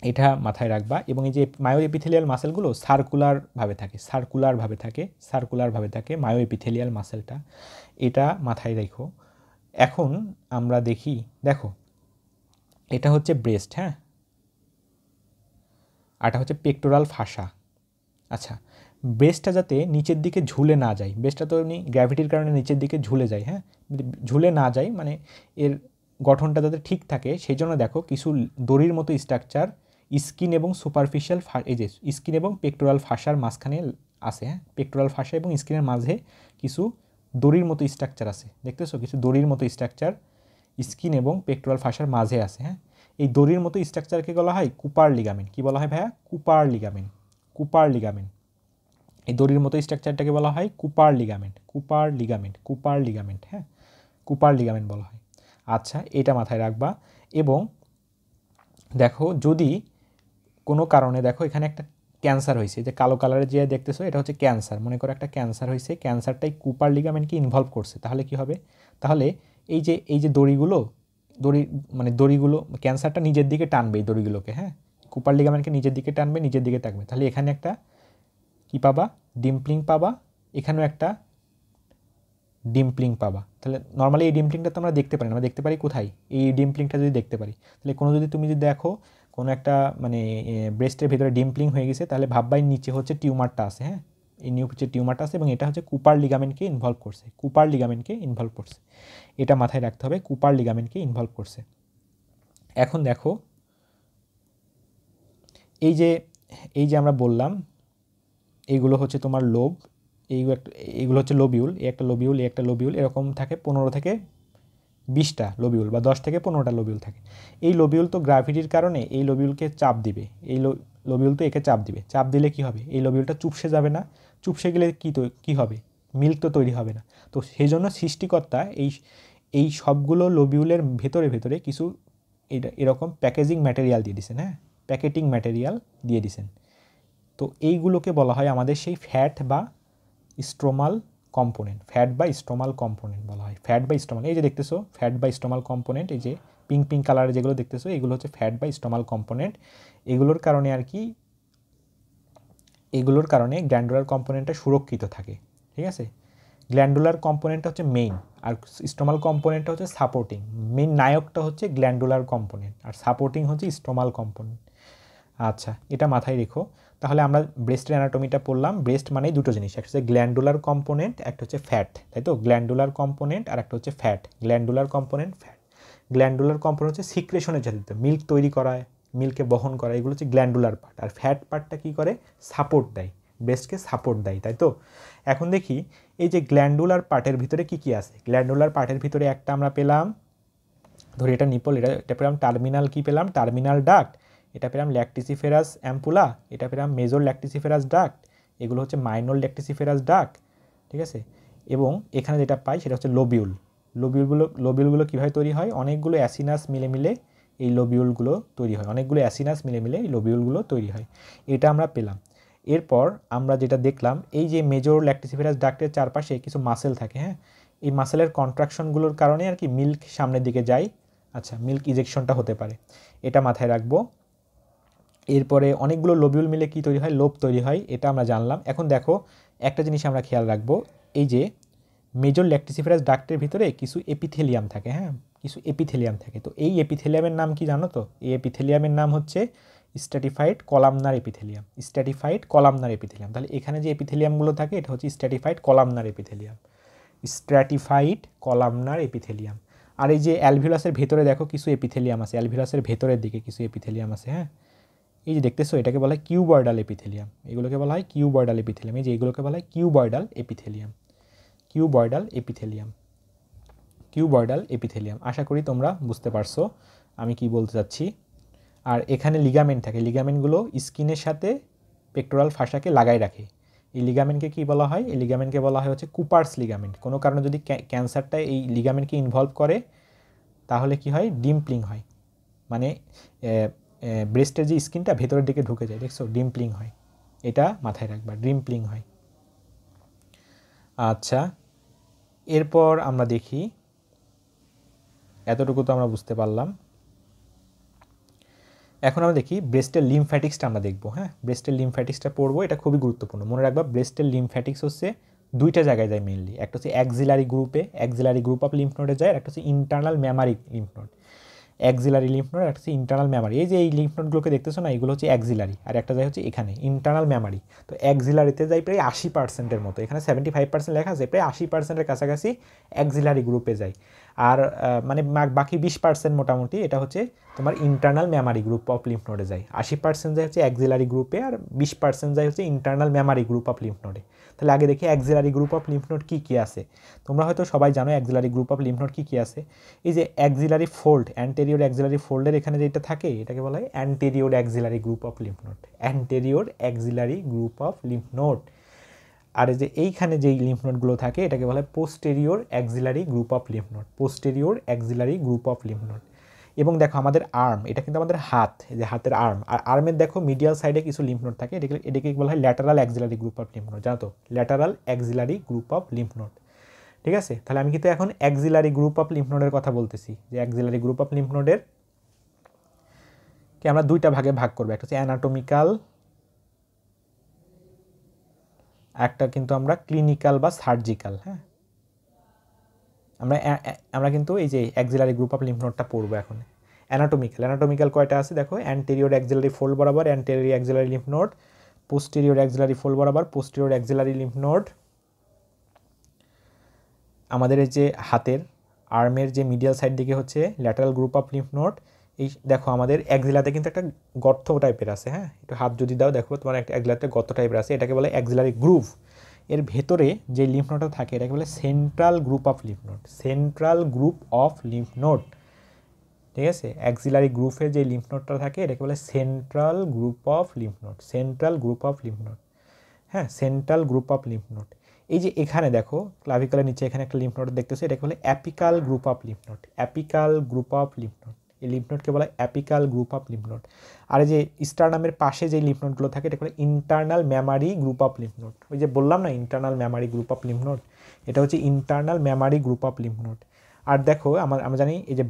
এটা মাথায় রাখবা। এবং এই যে মায়ো এপিথেলিয়াল মাসেলগুলো সার্কুলারভাবে থাকে মায়ো এপিথেলিয়াল মাসেলটা, এটা মাথায় রেখো। এখন আমরা দেখো এটা হচ্ছে ব্রেস্ট, হ্যাঁ, আর এটা হচ্ছে পেক্টোরাল ফাসা। আচ্ছা, ব্রেস্টটা যাতে নিচের দিকে ঝুলে না যায়, ব্রেস্টটা তো এমনি গ্র্যাভিটির কারণে নিচের দিকে ঝুলে যায়, হ্যাঁ, ঝুলে না যায় মানে এর গঠনটা যাতে ঠিক থাকে সেই জন্য দেখো কিছু দড়ির মতো স্ট্রাকচার স্কিন এবং সুপারফিশিয়াল এই যে স্কিন এবং পেক্টোরাল ফাসার মাঝখানে আছে, হ্যাঁ, পেক্টোরাল ফাসা এবং স্কিনের মাঝে কিছু দড়ির মতো স্ট্রাকচার আছে, দেখতেছো কিছু দড়ির মতো স্ট্রাকচার স্কিন এবং পেক্টোরাল ফাসার মাঝে আছে, হ্যাঁ। এই দড়ির মতো স্ট্রাকচারকে বলা হয় কুপার লিগামেন্ট। কি বলা হয় ভাইয়া? Cooper ligament. কুপার লিগামেন্ট, এই দড়ির মতো স্ট্রাকচারটাকে বলা হয় Cooper ligament. Cooper ligament, Cooper ligament, হ্যাঁ, কুপার লিগামেন্ট বলা হয়। আচ্ছা, এটা মাথায় রাখবা। এবং দেখো যদি কোনো কারণে দেখো এখানে একটা ক্যান্সার হয়েছে, যে কালো কালারের যে দেখতেছো এটা হচ্ছে ক্যান্সার, মনে করো একটা ক্যান্সার হয়েছে, ক্যান্সারটাই কুপার লিগামেন্টকে ইনভলভ করছে, তাহলে কি হবে? তাহলে এই যে দড়িগুলো ক্যান্সারটা নিজের দিকে টানবে, এই দড়িগুলোকে, হ্যাঁ, কুপার লিগামেন্টকে নিজের দিকে টানবে, নিজের দিকে থাকবে। তাহলে এখানে একটা কি পাবা? ডিম্পলিং পাবা, এখানেও একটা ডিম্পলিং পাবা। তাহলে নর্মালি এই ডিম্পলিংটা তো আমরা দেখতে পারি না, আমরা দেখতে পারি কোথায়? এই ডিম্পলিংটা যদি দেখতে পারি, তাহলে তুমি যদি দেখো কোনো একটা মানে ব্রেস্টের ভিতরে ডিম্পলিং হয়ে গেছে, তাহলে ভাববাই নিচে হচ্ছে টিউমারটা আছে, হ্যাঁ, এই নিচে টিউমারটা আছে এবং এটা হচ্ছে কুপার লিগামেন্টকে ইনভলভ করছে, কুপার লিগামেন্টকে ইনভলভ করছে। এটা মাথায় রাখতে হবে, কুপার লিগামেন্টকে ইনভলভ করছে। এখন দেখো এই যে আমরা বললাম এইগুলো হচ্ছে তোমার লোব, এইগুলো হচ্ছে লোবিউল, একটা লোবিউল, একটা লোবিউল, এরকম থাকে 15 থেকে 20টা লোবিউল বা 10 থেকে 15টা লোবিউল থাকে। এই লোবিউল তো গ্র্যাভিটির কারণে এই লোবিউলকে চাপ দিবে, এই লোবিউল তো একে চাপ দিবে, চাপ দিলে কি হবে? এই লোবিউলটা চুপসে যাবে না, চুপসে গেলে কি হবে? মিল্ক তো তৈরি হবে না। তো সেই জন্য সৃষ্টিকর্তা এই সবগুলো লোবিউলের ভেতরে কিছু এরকম প্যাকেজিং ম্যাটেরিয়াল দিয়ে দিয়েছেন, হ্যাঁ, প্যাকেটিং ম্যাটেরিয়াল দিয়ে দিয়েছেন। তো এইগুলোকে বলা হয় আমাদের সেই ফ্যাট বা স্ট্রোমাল কম্পোনেন্ট, ফ্যাট বা স্ট্রোমাল কম্পোনেন্ট বলা হয়, ফ্যাট বা স্ট্রোমাল। এই যে দেখতেছো ফ্যাট বা স্ট্রোমাল কম্পোনেন্ট, এই যে পিঙ্ক কালারে যেগুলো দেখতেছো এগুলো হচ্ছে ফ্যাট বা স্ট্রোমাল কম্পোনেন্ট। এগুলোর কারণে আর কি, এগুলোর কারণে গ্ল্যান্ডুলার কম্পোনেন্টটা সুরক্ষিত থাকে, ঠিক আছে। গ্ল্যান্ডুলার কম্পোনেন্টটা হচ্ছে মেইন, আর স্ট্রোমাল কম্পোনেন্টটা হচ্ছে সাপোর্টিং। মেইন নায়কটা হচ্ছে গ্ল্যান্ডুলার কম্পোনেন্ট আর সাপোর্টিং হচ্ছে স্ট্রোমাল কম্পোনেন্ট। আচ্ছা, এটা মাথায় রেখো। তাহলে আমরা ব্রেস্টের অ্যানাটমিটা পড়লাম। ব্রেস্ট মানেই দুটো জিনিস, একটা হচ্ছে গ্ল্যান্ডুলার কম্পোনেন্ট, একটা হচ্ছে ফ্যাট, তাই তো? গ্ল্যান্ডুলার কম্পোনেন্ট আর একটা হচ্ছে fat. Glandular component, fat. Glandular component হচ্ছে সিক্রেশনের জাতীয়, মিল্ক তৈরি করায়, মিল্ককে বহন করা, এগুলো হচ্ছে গ্ল্যান্ডুলার পার্ট। আর ফ্যাট পার্টটা কী করে? সাপোর্ট দেয়, ব্রেস্টকে সাপোর্ট দেয়, তাই তো? এখন দেখি এই যে গ্ল্যান্ডুলার পার্টের ভিতরে কী আছে। গ্ল্যান্ডুলার পার্টের ভিতরে একটা আমরা পেলাম, ধরি এটা নিপল, এটা পেলাম টার্মিনাল, কি পেলাম? Terminal duct. এটা পেলাম ল্যাকটিসিফেরাস অ্যাম্পুলা, এটা পেলাম মেজর ল্যাকটিসিফেরাস ডাক্ট, এগুলো হচ্ছে মাইনর ল্যাকটিসিফেরাস ডাক্ট, ঠিক আছে। এবং এখানে যেটা পাই সেটা হচ্ছে লোবিউল। লোবিউলগুলো কীভাবে তৈরি হয়? অনেকগুলো অ্যাসিনাস মিলে এই লোবিউলগুলো তৈরি হয়, অনেকগুলো অ্যাসিনাস মিলে এই লোবিউলগুলো তৈরি হয়। এটা আমরা পেলাম। এরপর আমরা যেটা দেখলাম, এই যে মেজর ল্যাকটিসিফেরাস ডাক্টের চারপাশে কিছু মাসেল থাকে, হ্যাঁ, এই মাসেলের কন্ট্রাকশনগুলোর কারণে আর কি মিল্ক সামনের দিকে যায়। আচ্ছা, মিল্ক ইজেকশনটা হতে পারে, এটা মাথায় রাখবো। এরপরে অনেকগুলো লোবিউল মিলে কি তৈরি হয়? লোব তৈরি হয়, এটা আমরা জানলাম। এখন দেখো একটা জিনিস আমরা খেয়াল রাখবো, এই যে মেজর ল্যাকটিসিফেরাস ডাক্টের ভিতরে কিছু এপিথেলিয়াম থাকে, হ্যাঁ, কিছু এপিথেলিয়াম থাকে। তো এই এপিথেলিয়ামের নাম কি জানো তো? এই এপিথেলিয়ামের নাম হচ্ছে stratified columnar epithelium. Stratified columnar epithelium. তাহলে এখানে যে এপিথেলিয়ামগুলো থাকে এটা হচ্ছে stratified columnar epithelium, stratified columnar epithelium. আর এই যে অ্যালভিউলাসের ভেতরে দেখো কিছু এপিথেলিয়াম আছে, অ্যালভিউলাসের ভেতরের দিকে কিছু এপিথেলিয়াম আছে, হ্যাঁ, এই যে দেখতেছো এটাকে বলা হয় কিউবয়েডাল এপিথেলিয়াম, এগুলোকে বলা হয় কিউবয়েডাল এপিথেলিয়াম। এই যে এগুলোকে বলা হয় cuboidal epithelium, cuboidal epithelium, cuboidal epithelium. আশা করি তোমরা বুঝতে পারছো আমি কি বলতে চাচ্ছি। আর এখানে লিগামেন্ট থাকে, লিগামেন্টগুলো স্কিনের সাথে পেক্টোরাল ফাসাকে লাগাই রাখে। এই লিগামেন্টকে কী বলা হয়? এই লিগামেন্টকে বলা হয় হচ্ছে কুপার্স লিগামেন্ট। কোনো কারণে যদি ক্যান্সারটা এই লিগামেন্টকে ইনভলভ করে তাহলে কি হয়, ডিম্পলিং হয়, মানে ব্রেস্টের যে স্কিনটা ভেতরের দিকে ঢুকে যায়, দেখছো, ডিম্পলিং হয়, এটা মাথায় রাখবা, ডিম্পলিং হয়। আচ্ছা, এরপর আমরা দেখি, এতটুকু তো আমরা বুঝতে পারলাম। এখন আমরা দেখি ব্রেস্টের লিমফ্যাটিক্সটা আমরা দেখবো। হ্যাঁ, ব্রেস্টের লিমফ্যাটিক্সটা পড়বো, এটা খুবই গুরুত্বপূর্ণ, মনে রাখবা। ব্রেস্টের লিমফ্যাটিক্স হচ্ছে দুইটা জায়গায় যায় মেইনলি, একটা হচ্ছে অ্যাক্সিলারি গ্রুপ অফ লিম্ফ নোডে যায়, একটা হচ্ছে internal Memari lymph node. Axillary lymph node, একটা হচ্ছে ইন্টারনাল মেমারি। এই যে এই লিম্ফ নোডগুলোকে দেখতেছো না, এগুলো হচ্ছে অ্যাক্সিলারি, আর একটা যায় হচ্ছে এখানে ইন্টারনাল মেমারি। তো অ্যাক্সিলারিতে যায় প্রায় 80%-এর মতো, এখানে 75% লেখা আছে, প্রায় 80%-এর কাছাকাছি অ্যাক্সিলারি গ্রুপে যায়। আর মানে বাকি 20% মোটামুটি এটা হচ্ছে তোমার internal mammary group of lymph নোডে যায়। 80% যায় হচ্ছে অ্যাক্সিলারি গ্রুপে, আর 20% যায় হচ্ছে internal mammary group of lymph নোডে। তাহলে আগে দেখি axillary group of lymph node কী কী আছে। তোমরা হয়তো সবাই জানো axillary group of lymph node কী কী আছে। এই যে অ্যাক্সিলারি ফোল্ড, অ্যান্টেরিয়র অ্যাক্সিলারি ফোল্ডের এখানে যেটা থাকে, এটাকে বলা হয় anterior axillary group of lymph node, anterior axillary group of lymph node. আর এই যে এইখানে যেই লিম্ফ নোডগুলো থাকে, এটাকে বলা হয় posterior axillary group of lymph node, posterior axillary group of lymph node. এবং দেখো আমাদের আর্ম, এটা কিন্তু আমাদের হাত, এই যে হাতের আর্ম, আর আর্মের দেখো মিডিয়াল সাইডে কিছু লিম্ফ নোড থাকে, এটাকে বলা হয় lateral axillary group of lymph node, জানো তো, lateral axillary group of lymph node. ঠিক আছে, তাহলে আমি কিন্তু এখন অ্যাক্সিলারি গ্রুপ অফ লিম্ফ নোডের কথা বলতেছি, যে অ্যাক্সিলারি গ্রুপ অফ লিম্ফ নোডের কে আমরা দুইটা ভাগে ভাগ করবো, একটা হচ্ছে অ্যানাটমিক্যাল, একটা কিন্তু আমরা ক্লিনিক্যাল বা সার্জিক্যাল। হ্যাঁ, আমরা কিন্তু এই যে অ্যাক্সিলারি গ্রুপ অফ লিম্ফ নোডটা পড়বো এখন। অ্যানাটমিক্যাল কয়টা আছে দেখো, অ্যান্টেরিয়র অ্যাক্সিলারি ফোল্ড বরাবর anterior axillary lymph node, posterior axillary fold বরাবর পোস্টেরিয়র অ্যাক্সিলারি লিম্ফ নোড। আমাদের এই যে হাতের আর্মের যে মিডিয়াল সাইড দিকে হচ্ছে lateral group of lymph node. এই দেখো আমাদের অ্যাক্সিলাতে কিন্তু একটা গর্ত টাইপের আছে। হ্যাঁ, একটু হাত যদি দাও, দেখো তোমার একটা অ্যাক্সিলাতে গর্ত টাইপের আছে, এটাকে বলে অ্যাক্সিলারি গ্রুভ। এর ভেতরে যে লিম্ফ নোডটা থাকে, এটাকে বলে central group of lymph node, central group of lymph node. ঠিক আছে, অ্যাক্সিলারি গ্রুপে যে লিম্ফ নোডটা থাকে, এটাকে বলে central group of lymph node, central group of lymph node. হ্যাঁ, central group of lymph node. এই যে এখানে দেখো ক্লাভিকলের নিচে এখানে একটা লিম্ফ নোড দেখতেছো, এটাকে বলে apical group of lymph node, apical group of lymph node. এই লিম্ফ নোডকে বলে apical group of lymph node. আর এই যে স্টারনামের পাশে যে লিম্ফ নোডগুলো থাকে, এটা বলে internal mammary group of lymph node. ওই যে বললাম না internal mammary group of lymph node, এটা হচ্ছে internal mammary group of lymph node. আর দেখো আমরা জানি এই যে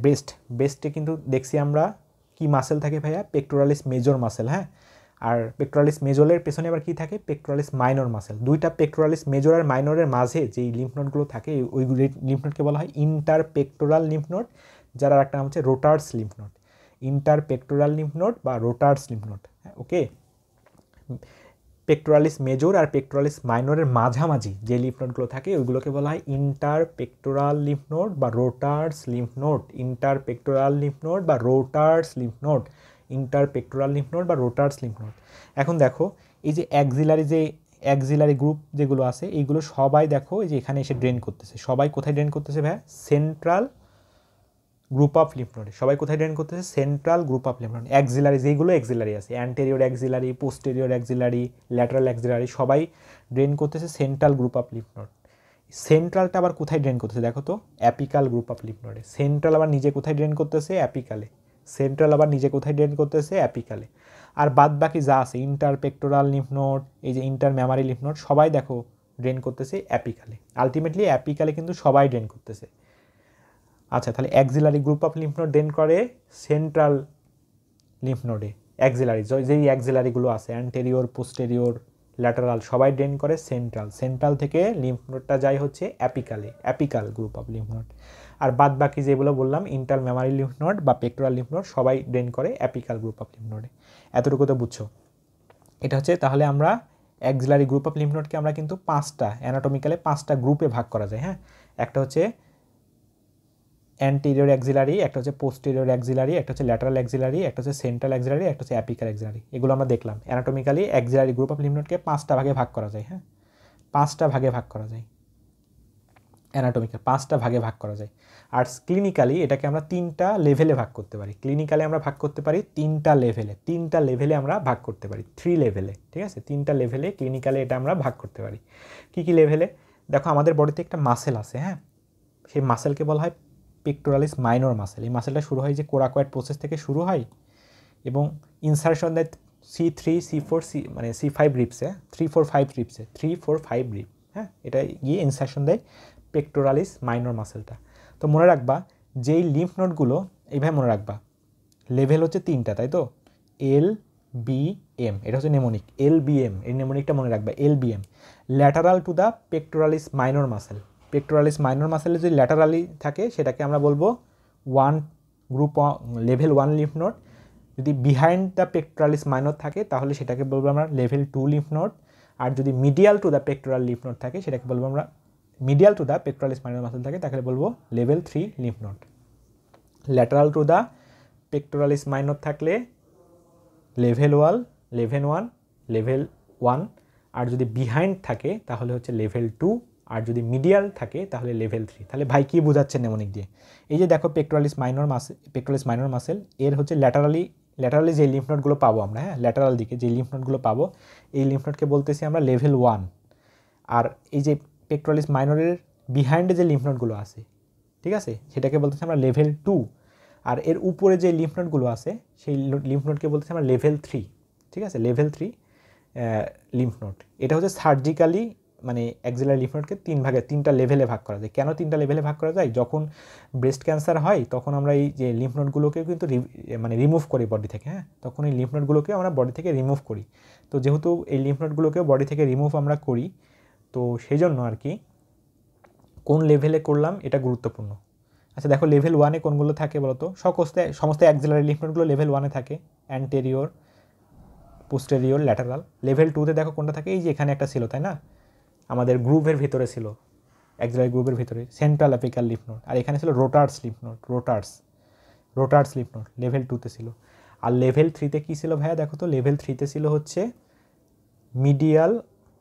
ব্রেস্টে কিন্তু দেখছি আমরা কি মাসেল থাকে ভাইয়া, পেক্টোরালিস মেজর মাসেল। হ্যাঁ, আর পেক্টোরালিস মেজরের পেছনে আবার কি থাকে, পেক্টোরালিস মাইনর মাসেল। দুইটা পেক্টোরালিস মেজর আর মাইনরের মাঝে যেই লিম্ফ নোডগুলো থাকে, ওইগুলি লিম্ফ নোডকে বলা হয় ইন্টার পেক্টোরাল লিম্ফ নোড, যার একটা নাম হচ্ছে Rotter's lymph node, inter pectoral lymph node বা Rotter's lymph node. Okay, pectoralis major আর পেক্টোরালিস মাইনরের মাঝামাঝি যে লিম্ফ নোডগুলো থাকে, ওইগুলোকে বলা হয় ইন্টার পেক্টোরাল লিম্ফ নোড বা Rotter's lymph node, inter pectoral lymph node বা Rotter's lymph node, inter pectoral lymph node বা রোটার্স লিম্ফ নোড। এখন দেখো এই যে অ্যাক্সিলারি গ্রুপ যেগুলো আছে, এইগুলো সবাই দেখো এই যে এখানে এসে ড্রেন করতেছে। সবাই কোথায় ড্রেন করতেছে ভাই, সেন্ট্রাল গ্রুপ অফ লিম্ফ নোডে। সবাই কোথায় ড্রেন করতেছে, central group of lymph node. Axillary যেগুলো অ্যাক্সিলারি আছে, anterior axillary, posterior axillary, lateral axillary, সবাই ড্রেন করতেছে central group of lymph node. সেন্ট্রালটা আবার কোথায় ড্রেন করতেছে দেখো তো, অ্যাপিকাল গ্রুপ অফ লিম্ফ নোডে। সেন্ট্রাল আবার নিজে কোথায় ড্রেন করতেছে, অ্যাপিকালে। সেন্ট্রাল আবার নিজে কোথায় ড্রেন করতেছে, অ্যাপিকালে। আর বাদ বাকি যা আছে, ইন্টার পেক্টোরাল লিম্ফ নোড, এই যে ইন্টার মেমারি লিম্ফ নোড, সবাই দেখো ড্রেন করতেছে অ্যাপিকালে। আলটিমেটলি অ্যাপিকালে কিন্তু সবাই ড্রেন করতেছে। আচ্ছা, তাহলে axillary group of lymph node drain করে সেন্ট্রাল লিম্ফ নোডে। অ্যাক্সিলারি যেই অ্যাক্সিলারিগুলো আছে, অ্যান্টেরিয়র, পোস্টেরিয়র, ল্যাটারাল, সবাই ড্রেন করে সেন্ট্রাল থেকে লিম্ফ নোডটা যায় হচ্ছে অ্যাপিকালে, অ্যাপিকাল গ্রুপ অফ লিম্ফ নোড। আর বাদ বাকি যেগুলো বললাম ইন্টার মেমারি লিম্ফ নোড বা পেক্টোরাল লিম্ফ নোড, সবাই ড্রেন করে অ্যাপিকাল গ্রুপ অফ লিম্ফ নোডে। এতটুকু তো বুঝছো। এটা হচ্ছে, তাহলে আমরা অ্যাক্সিলারি গ্রুপ অফ লিম্ফ নোডকে আমরা কিন্তু অ্যানাটমিক্যালে 5টা গ্রুপে ভাগ করা যায়। হ্যাঁ, একটা হচ্ছে অ্যান্টেরিয়র অ্যাক্সিলারি, একটা হচ্ছে পোস্টেরিয়র অ্যাক্সিলারি, একটা হচ্ছে ল্যাটারাল অ্যাক্সিলারি, একটা হচ্ছে সেন্ট্রাল অ্যাক্সিলারি, একটা হচ্ছে অ্যাপিকাল অ্যাক্সিলারি। এগুলো আমরা দেখলাম। Anatomically axillary group of lymph নোডকে 5টা ভাগে ভাগ করা যায়। হ্যাঁ, 5টা ভাগে ভাগ করা যায়। অ্যানাটমিক্যাল 5টা ভাগে ভাগ করা যায়। আর ক্লিনিক্যালি এটাকে আমরা 3টা লেভেলে ভাগ করতে পারি। ক্লিনিক্যালি আমরা ভাগ করতে পারি 3টা লেভেলে আমরা ভাগ করতে পারি, 3 লেভেলে। ঠিক আছে, 3টা লেভেলে ক্লিনিক্যালি এটা আমরা ভাগ করতে পারি। কি কি লেভেলে দেখো, আমাদের বডিতে একটা মাসেল আছে। হ্যাঁ, সেই মাসেলকে বলা হয় পেক্টোরালিস মাইনর মাসেল। এই মাসেলটা শুরু হয় যে কোরাকয়েড প্রসেস থেকে শুরু হয় এবং ইনসারশন দেয় C3 C4 মানে C5 রিপসে, 3-4-5 রিপসে, 3-4-5 রিপ, হ্যাঁ, এটা গিয়ে ইনসারশন দেয় পেক্টোরালিস মাইনর মাসেলটা। তো মনে রাখবা যেই লিম্ফ নোডগুলো এইভাবে মনে রাখবা, লেভেল হচ্ছে 3টা, তাই তো, LBM, এটা হচ্ছে নেমোনিক, LBM, এই নেমোনিকটা মনে রাখবা, LBM, lateral to the pectoralis minor muscle. Pectoralis minor মাসেলে যদি ল্যাটারালি থাকে সেটাকে আমরা বলবো লেভেল 1 লিম্ফ নোড। যদি বিহাইন্ড দ্য পেক্টোরালিস মাইনর থাকে তাহলে সেটাকে বলবো আমরা লেভেল 2 লিম্ফ নোড। আর যদি medial to the pectoral lymph node থাকে সেটাকে বলবো আমরা medial to the pectoralis minor muscle থাকে তাকে বলবো level 3 lymph node. Lateral to the pectoralis minor থাকলে লেভেল 1, আর যদি বিহাইন্ড থাকে তাহলে হচ্ছে লেভেল 2, আর যদি মিডিয়াল থাকে তাহলে লেভেল 3। তাহলে ভাই কী বোঝাচ্ছে নেমোনিক দিয়ে? এই যে দেখো পেক্টোরালিস মাইনর মাসেল এর হচ্ছে ল্যাটারালি যে লিম্ফ নোডগুলো পাবো আমরা, হ্যাঁ, ল্যাটারাল দিকে যে লিম্ফ নোডগুলো পাবো এই লিম্ফ নোডকে বলতেছি আমরা লেভেল 1। আর এই যে পেক্টোরালিস মাইনরের বিহাইন্ডে যে লিম্ফ নোডগুলো আছে, ঠিক আছে, সেটাকে বলতেছি আমরা লেভেল 2। আর এর উপরে যে লিম্ফ নোডগুলো আছে সেই লিম্ফ নোডকে বলতেছি আমরা লেভেল 3, ঠিক আছে, লেভেল 3 লিম্ফ নোড। এটা হচ্ছে সার্জিক্যালি মানে অ্যাক্সিলারি লিম্ফ নোডকে 3টা লেভেলে ভাগ করা যায়। কেন 3টা লেভেলে ভাগ করা যায়? যখন ব্রেস্ট ক্যান্সার হয় তখন আমরা এই যে লিম্ফ নোডগুলোকে কিন্তু মানে রিমুভ করি বডি থেকে, হ্যাঁ, তখন এই লিম্ফ নোডগুলোকে আমরা বডি থেকে রিমুভ করি। তো যেহেতু এই লিম্ফ নোডগুলোকে বডি থেকে রিমুভ আমরা করি, তো সেই জন্য আর কি কোন লেভেলে করলাম এটা গুরুত্বপূর্ণ। আচ্ছা দেখো লেভেল 1-এ কোনগুলো থাকে বলো তো? সমস্ত অ্যাক্সিলারি লিম্ফ নোডগুলো লেভেল 1-এ থাকে, অ্যান্টেরিয়র, পোস্টেরিয়র, ল্যাটারাল। লেভেল 2-তে দেখো কোনটা থাকে? এই যে এখানে একটা ছিল, তাই না, আমাদের গ্রুভের ভিতরে ছিল, অ্যাক্সিলারি গ্রুভের ভিতরে সেন্ট্রাল অ্যাপিকাল লিম্ফ নোড। আর এখানে ছিল Rotter's lymph node, Rotter's lymph node level 2-তে ছিল। আর লেভেল 3-তে কী ছিল ভাইয়া? দেখো তো লেভেল 3-তে ছিল হচ্ছে মিডিয়াল,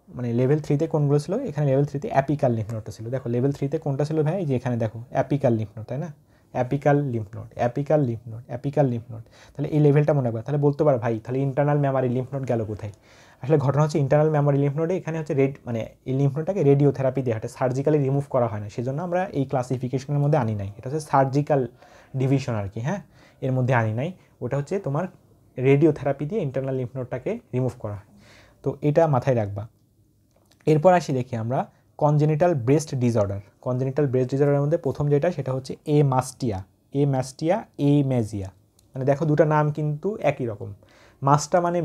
মানে লেভেল 3-তে কোনগুলো ছিল? এখানে লেভেল 3-তে অ্যাপিকাল লিম্ফ নোডটা ছিল। দেখো লেভেল 3-তে কোনটা ছিল ভাই? এই যে এখানে দেখো অ্যাপিকাল লিম্ফ নোড, তাই না, অ্যাপিকাল লিম্ফ নোড। তাহলে এই লেভেলটা মনে রাখবা। তাহলে বলতে পারো ভাই তাহলে ইন্টারনাল মেমারি লিম্ফ নোড গেল কোথায়? আসলে ঘটনা হচ্ছে ইন্টারনাল মেমারি লিম্ফ নোডে এখানে হচ্ছে মানে এই লিম্ফ নোডটাকে রেডিওথেরাপি দিয়ে হাঁটে, সার্জিক্যালি রিমুভ করা হয় না, সেজন্য আমরা এই ক্লাসিফিকেশনের মধ্যে আনি নাই। এটা হচ্ছে সার্জিক্যাল ডিভিশন আর কি, হ্যাঁ, এর মধ্যে আনি নাই। ওটা হচ্ছে তোমার রেডিওথেরাপি দিয়ে ইন্টারনাল লিম্ফ নোডটাকে রিমুভ করা হয়। তো এটা মাথায় রাখবা। এরপর আসি দেখি আমরা congenital breast disorder. Congenital breast ডিসঅর্ডারের মধ্যে প্রথম যেটা সেটা হচ্ছে এমেজিয়া। মানে দেখো দুটো নাম কিন্তু একই রকম। মাস্টা মানে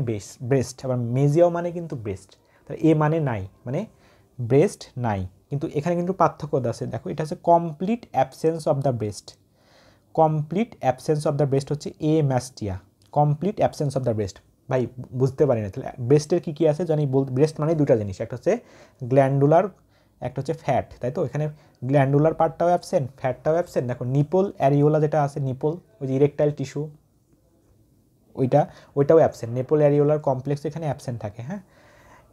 ব্রেস্ট, আবার মেজিয়াও মানে কিন্তু ব্রেস্ট। তাহলে এ মানে নাই, মানে ব্রেস্ট নাই, কিন্তু এখানে কিন্তু পার্থক্য আছে। দেখো এটা হচ্ছে complete absence of the breast. Complete absence of the breast হচ্ছে amastia, complete absence of the breast. ভাই বুঝতে পারি না, তাহলে ব্রেস্টের কী কী আছে জানি? ব্রেস্ট মানে দুটা জিনিস, একটা হচ্ছে গ্ল্যান্ডুলার, একটা হচ্ছে ফ্যাট, তাই তো। এখানে গ্ল্যান্ডুলার পার্টটাও অ্যাবসেন্ট, ফ্যাটটাও অ্যাবসেন্ট। দেখো নিপল অ্যারিওলা যেটা আছে, নিপল ওই যে ইরেকটাইল টিস্যু, ওইটাও অ্যাবসেন্ট। নিপল অ্যারিওলার কমপ্লেক্স এখানে অ্যাবসেন্ট থাকে, হ্যাঁ।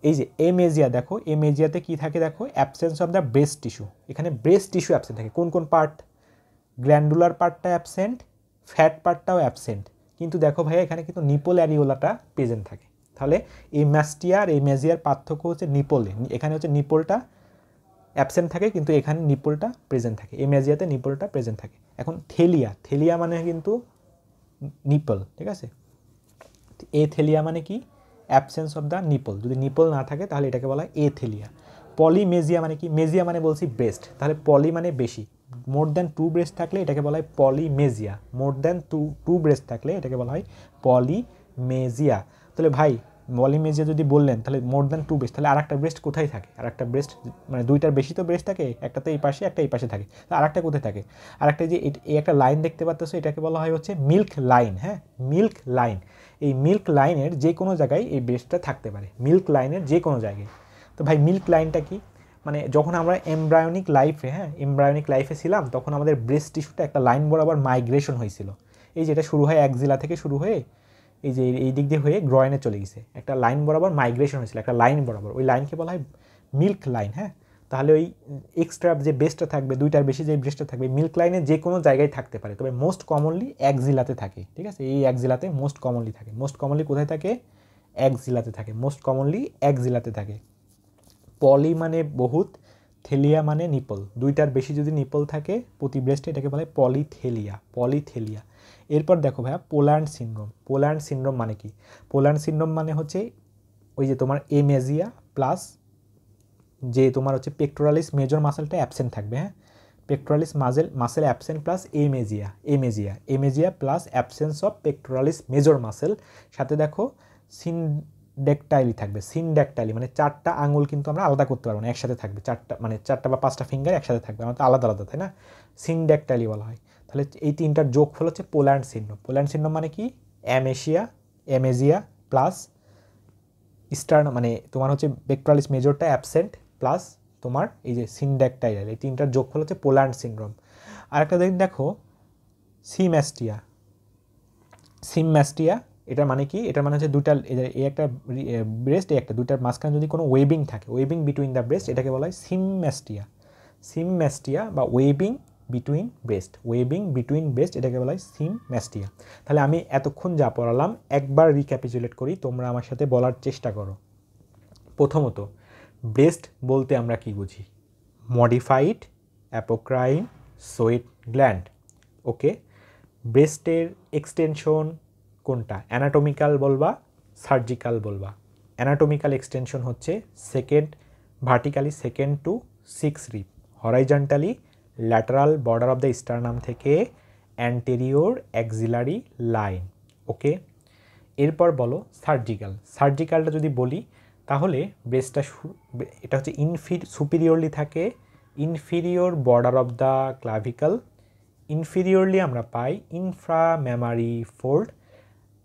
এই যে এমেজিয়া, দেখো এমেজিয়াতে কী থাকে? দেখো absence of the breast tissue. এখানে ব্রেস্ট টিস্যু অ্যাবসেন্ট থাকে। কোন কোন পার্ট? গ্ল্যান্ডুলার পার্টটা অ্যাবসেন্ট, ফ্যাট পার্টটাও অ্যাবসেন্ট, কিন্তু দেখো ভাইয়া এখানে কিন্তু নিপল অ্যারিওলাটা প্রেজেন্ট থাকে। তাহলে এই ম্যাস্টিয়া আর এই মেজিয়ার পার্থক্য হচ্ছে নিপলে। এখানে হচ্ছে নিপলটা অ্যাবসেন্ট থাকে, কিন্তু এখানে নিপলটা প্রেজেন্ট থাকে। এই মেজিয়াতে নিপলটা প্রেজেন্ট থাকে। এখন থেলিয়া মানে কিন্তু নিপল, ঠিক আছে। থেলিয়া মানে কি? Absence of the nipple. যদি নিপল না থাকে তাহলে এটাকে বলা হয় থেলিয়া। পলিমেজিয়া মানে কি? মেজিয়া মানে বলছি ব্রেস্ট, তাহলে পলি মানে বেশি, মোর দ্যান 2 ব্রেস্ট থাকলে এটাকে বলা হয় পলিমেজিয়া। মোর দ্যান টু ব্রেস্ট থাকলে এটাকে বলা হয় পলিমেজিয়া। তাহলে ভাই পলিমেজিয়া যদি বললেন তাহলে মোর দ্যান 2 ব্রেস্ট, তাহলে আরেকটা ব্রেস্ট কোথায় থাকে? আরেকটা ব্রেস্ট মানে দুইটার বেশি তো ব্রেস্ট থাকে, একটা তো এই পাশে একটা এই পাশে থাকে, আরেকটা কোথায় থাকে? আরেকটা যে এই একটা লাইন দেখতে পাচ্ছ, এটাকে বলা হয় হচ্ছে মিল্ক লাইন, হ্যাঁ, মিল্ক লাইন। এই মিল্ক লাইনের যে কোনো জায়গায় এই ব্রেস্টটা থাকতে পারে, মিল্ক লাইনের যে কোনো জায়গায়। তো ভাই মিল্ক লাইনটা কি? মানে যখন আমরা এমব্রায়োনিক লাইফে ছিলাম তখন আমাদের ব্রেস্ট টিস্যুটা একটা লাইন বরাবর মাইগ্রেশন হয়েছিল। এই যেটা শুরু হয় অ্যাক্সিলা থেকে শুরু হয়ে এই যে এই দিক দিয়ে হয়ে গ্রয়েনে চলে গেছে, একটা লাইন বরাবর মাইগ্রেশন হয়েছিল, একটা লাইন বরাবর, ওই লাইনকে বলা হয় মিল্ক লাইন, হ্যাঁ। তাহলে ওই এক্সট্রা যে ব্রেস্টটা থাকবে, দুইটার বেশি যে ব্রেস্টটা থাকবে, মিল্ক লাইনে যে কোনো জায়গায় থাকতে পারে, তবে মোস্ট কমনলি অ্যাক্সিলাতে থাকে, ঠিক আছে। এই অ্যাক্সিলাতে মোস্ট কমনলি থাকে। মোস্ট কমনলি কোথায় থাকে? অ্যাক্সিলাতে থাকে। মোস্ট কমনলি অ্যাক্সিলাতে থাকে। পলি মানে বহুত, থেলিয়া মানে নিপল, দুইটার বেশি যদি নিপল থাকে প্রতি ব্রেস্টে এটাকে বলা হয় পলিথেলিয়া, পলিথেলিয়া। এরপর দেখো ভাইয়া পোল্যান্ড সিনড্রোম। পোল্যান্ড সিনড্রোম মানে কি? পোল্যান্ড সিনড্রোম মানে হচ্ছে ওই যে তোমার এমেজিয়া প্লাস যে তোমার হচ্ছে পেক্টোরালিস মেজর মাসেলটা অ্যাবসেন্ট থাকবে, হ্যাঁ, pectoralis muscle absent plus amazia plus absence of pectoralis major muscle, সাথে দেখো সিনড্যাকটাইলি থাকবে। সিনড্যাকটাইলি মানে চারটা আঙুল কিন্তু আমরা আলাদা করতে পারবো না, একসাথে থাকবে, চারটা মানে চারটা বা পাঁচটা ফিঙ্গার একসাথে থাকবে, আমাদের আলাদা আলাদা, তাই না? সিনড্যাকটাইলি বলা হয়। তাহলে এই তিনটার যোগফল হচ্ছে পোল্যান্ড সিনড্রোম। পোল্যান্ড সিনড্রোম মানে কি? এমেজিয়া প্লাস স্টার্নাম মানে তোমার হচ্ছে পেক্টোরালিস মেজরটা অ্যাবসেন্ট প্লাস তোমার এই যে সিনড্যাকটাইল, এই তিনটার যোগফল হচ্ছে পোল্যান্ড সিনড্রোম। আর একটা দেখো সিমম্যাস্টিয়া, এটা মানে কি? এটা মানে হচ্ছে দুইটা, এই একটা ব্রেস্ট, এই একটা, দুইটার মাঝখানে যদি কোনো ওয়েবিং থাকে, ওয়েবিং বিটুইন দ্য ব্রেস্ট, এটাকে বলা হয় সিমম্যাস্টিয়া বা ওয়েবিং বিটুইন ব্রেস্ট, এটাকে বলা হয় সিমম্যাস্টিয়া। তাহলে আমি এতক্ষণ যা পড়ালাম একবার রিক্যাপিচুলেট করি, তোমরা আমার সাথে বলার চেষ্টা করো। প্রথমত, ব্রেস্ট বলতে আমরা কি বুঝি? Modified apocrine sweat gland. Okay, ব্রেস্টের এক্সটেনশন কোনটা? অ্যানাটমিক্যাল বলবা, সার্জিক্যাল বলবা? অ্যানাটমিক্যাল এক্সটেনশন হচ্ছে vertically 2nd to 6 rib, horizontally lateral border of the sternum থেকে অ্যান্টেরিয়র অ্যাক্সিলারি লাইন। ওকে, এরপর বলো সার্জিক্যালটা যদি বলি তাহলে ব্রেস্টটা এটা হচ্ছে সুপিরিয়রলি থাকে inferior border of the clavicle, inferiorly আমরা পাই ইনফ্রামেমারি ফোল্ড,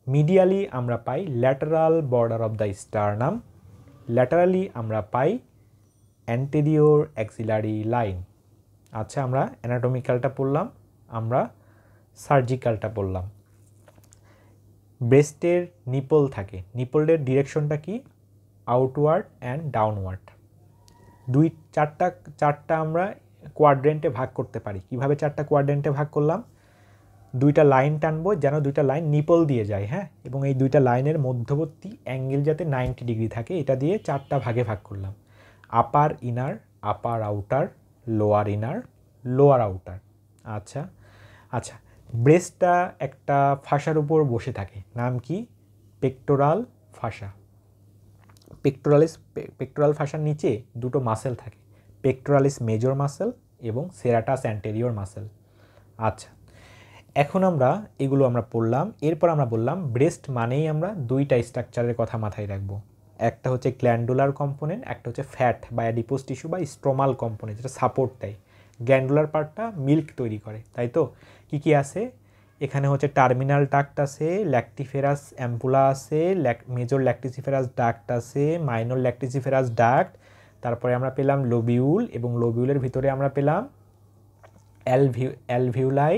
মিডিয়ালি আমরা পাই lateral border of the sternum, laterally আমরা পাই অ্যান্টেরিয়র অ্যাক্সিলারি লাইন। আচ্ছা, আমরা অ্যানাটমিক্যালটা পড়লাম, আমরা সার্জিক্যালটা পড়লাম। ব্রেস্টের নিপল থাকে, নিপলের ডিরেকশনটা কি? Outward and downward. চারটা আমরা কোয়াড্রেন্টে ভাগ করতে পারি। কিভাবে চারটা কোয়াড্রেন্টে ভাগ করলাম? দুইটা লাইন টানবো, যেন দুইটা লাইন নিপল দিয়ে যায়, হ্যাঁ, এবং এই দুইটা লাইনের মধ্যবর্তী অ্যাঙ্গেল যাতে 90 ডিগ্রি থাকে, এটা দিয়ে চারটা ভাগে ভাগ করলাম। Upper inner, upper outer, lower inner, lower outer. আচ্ছা, ব্রেস্টটা একটা ফাঁসার উপর বসে থাকে, নাম কি? পেক্টোরাল ফাঁসা। পেক্টোরাল ফাঁসার নিচে দুটো মাসেল থাকে, পেক্টোরালিস মেজর মাসেল এবং সেরাটাস অ্যান্টেরিয়র মাসেল। আচ্ছা, এখন এগুলো আমরা পড়লাম। এরপর আমরা বললাম ব্রেস্ট মানেই আমরা দুইটা স্ট্রাকচারের কথা মাথায় রাখবো, একটা হচ্ছে গ্ল্যান্ডুলার কম্পোনেন্ট, একটা হচ্ছে ফ্যাট বা অ্যাডিপোজ টিস্যু বা স্ট্রোমাল কম্পোনেন্ট, যেটা সাপোর্ট দেয়। গ্ল্যান্ডুলার পার্টটা মিল্ক তৈরি করে, তাই তো? কি আছে এখানে? হচ্ছে টার্মিনাল ডাক্ট আছে, ল্যাক্টিফেরাস অ্যাম্পুলা আছে, মেজর ল্যাক্টিসিফেরাস ডাক্ট আছে, মাইনর ল্যাক্টিসিফেরাস ডাক্ট, তারপরে আমরা পেলাম লোবিউল, এবং লোবিউলের ভিতরে আমরা পেলাম অ্যালভিউলাই।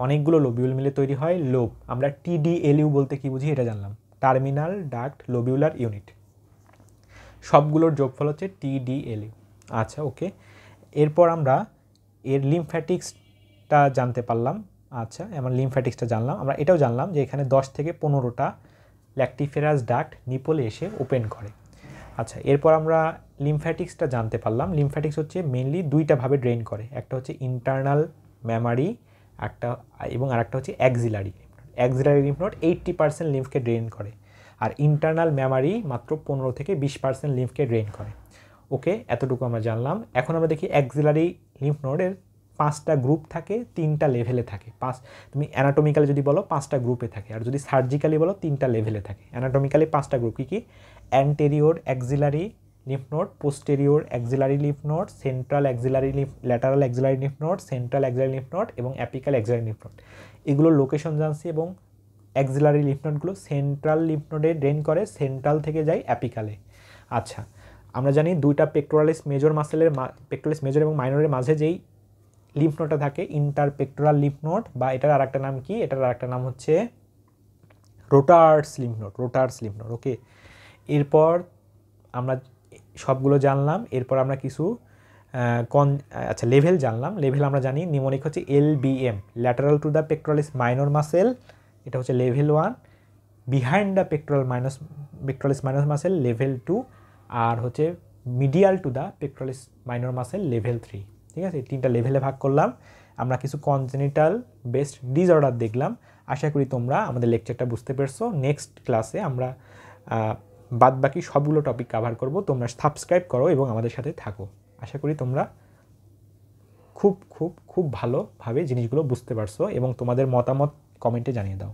অনেকগুলো লোবিউল মিলে তৈরি হয় লোব। আমরা TDLU বলতে কি বুঝি এটা জানলাম, টার্মিনাল ডাক্ট লোবিউলার ইউনিট। সবগুলোর যোগফল হচ্ছে TDLU। আচ্ছা, ওকে, এরপর আমরা এর লিমফ্যাটিক্সটা জানতে পারলাম। আচ্ছা, এমন লিমফ্যাটিক্সটা জানলাম। আমরা এটাও জানলাম যে এখানে 10 থেকে 15টা ল্যাক্টিফেরাস ডাক্ট নিপলে এসে ওপেন করে। আচ্ছা, এরপর আমরা লিমফ্যাটিক্সটা জানতে পারলাম। লিমফ্যাটিক্স হচ্ছে মেনলি দুইটা ভাবে ড্রেন করে, একটা হচ্ছে ইন্টারনাল মেমারি এবং আরেকটা হচ্ছে অ্যাক্সিলারি লিম্ফ নোড। 80% লিম্ফকে ড্রেন করে, আর ইন্টারনাল মেমারি মাত্র 15 থেকে 20% লিম্ফকে ড্রেন করে। ওকে, এতটুকু আমরা জানলাম। এখন আমরা দেখি অ্যাক্সিলারি লিম্ফ নোডের 5টা গ্রুপ থাকে, 3টা লেভেলে থাকে। তুমি অ্যানাটমিক্যালি যদি বলো 5টা গ্রুপে থাকে, আর যদি সার্জিক্যালি বলো 3টা লেভেলে থাকে। অ্যানাটমিক্যালি 5টা গ্রুপ কি? Anterior axillary lymph node, posterior axillary lymph node, central axillary lateral axillary lymph node, central axillary lymph node এবং অ্যাপিক্যাল অ্যাক্সিলারি লিম্ফ নোড। এগুলোর লোকেশন জানছি, এবং অ্যাক্সিলারি লিম্ফ নোডগুলো সেন্ট্রাল লিম্ফ নোডে ড্রেন করে, সেন্ট্রাল থেকে যায় অ্যাপিক্যালে। আচ্ছা, আমরা জানি দুইটা পেক্টোরালিস মেজর এবং মাইনরের মাঝে যেই লিম্ফ নোডটা থাকে ইন্টারপেক্টোরাল লিম্ফ নোড, বা এটার আরেকটা নাম কি? এটার আরেকটা নাম হচ্ছে রোটার্স লিম্ফ নোড। ওকে, এরপর আমরা সবগুলো জানলাম। এরপর আমরা কিছু লেভেল জানলাম। লেভেল আমরা জানি নিউমোনিক হচ্ছে LBM, lateral to the pectoralis minor muscle, এটা হচ্ছে level 1। Behind the pectoralis minor muscle level 2, আর হচ্ছে medial to the pectoralis minor muscle level 3। ঠিক আছে, 3টা লেভেলে ভাগ করলাম। আমরা কিছু কনজেনিটাল বেসড ডিসঅর্ডার দেখলাম। আশা করি তোমরা আমাদের লেকচারটা বুঝতে পেরেছো। নেক্সট ক্লাসে আমরা বাদ বাকি সবগুলো টপিক কভার করব। তোমরা সাবস্ক্রাইব করো এবং আমাদের সাথে থাকো। আশা করি তোমরা খুব খুব খুব ভালোভাবে জিনিসগুলো বুঝতে পারছো এবং তোমাদের মতামত কমেন্টে জানিয়ে দাও।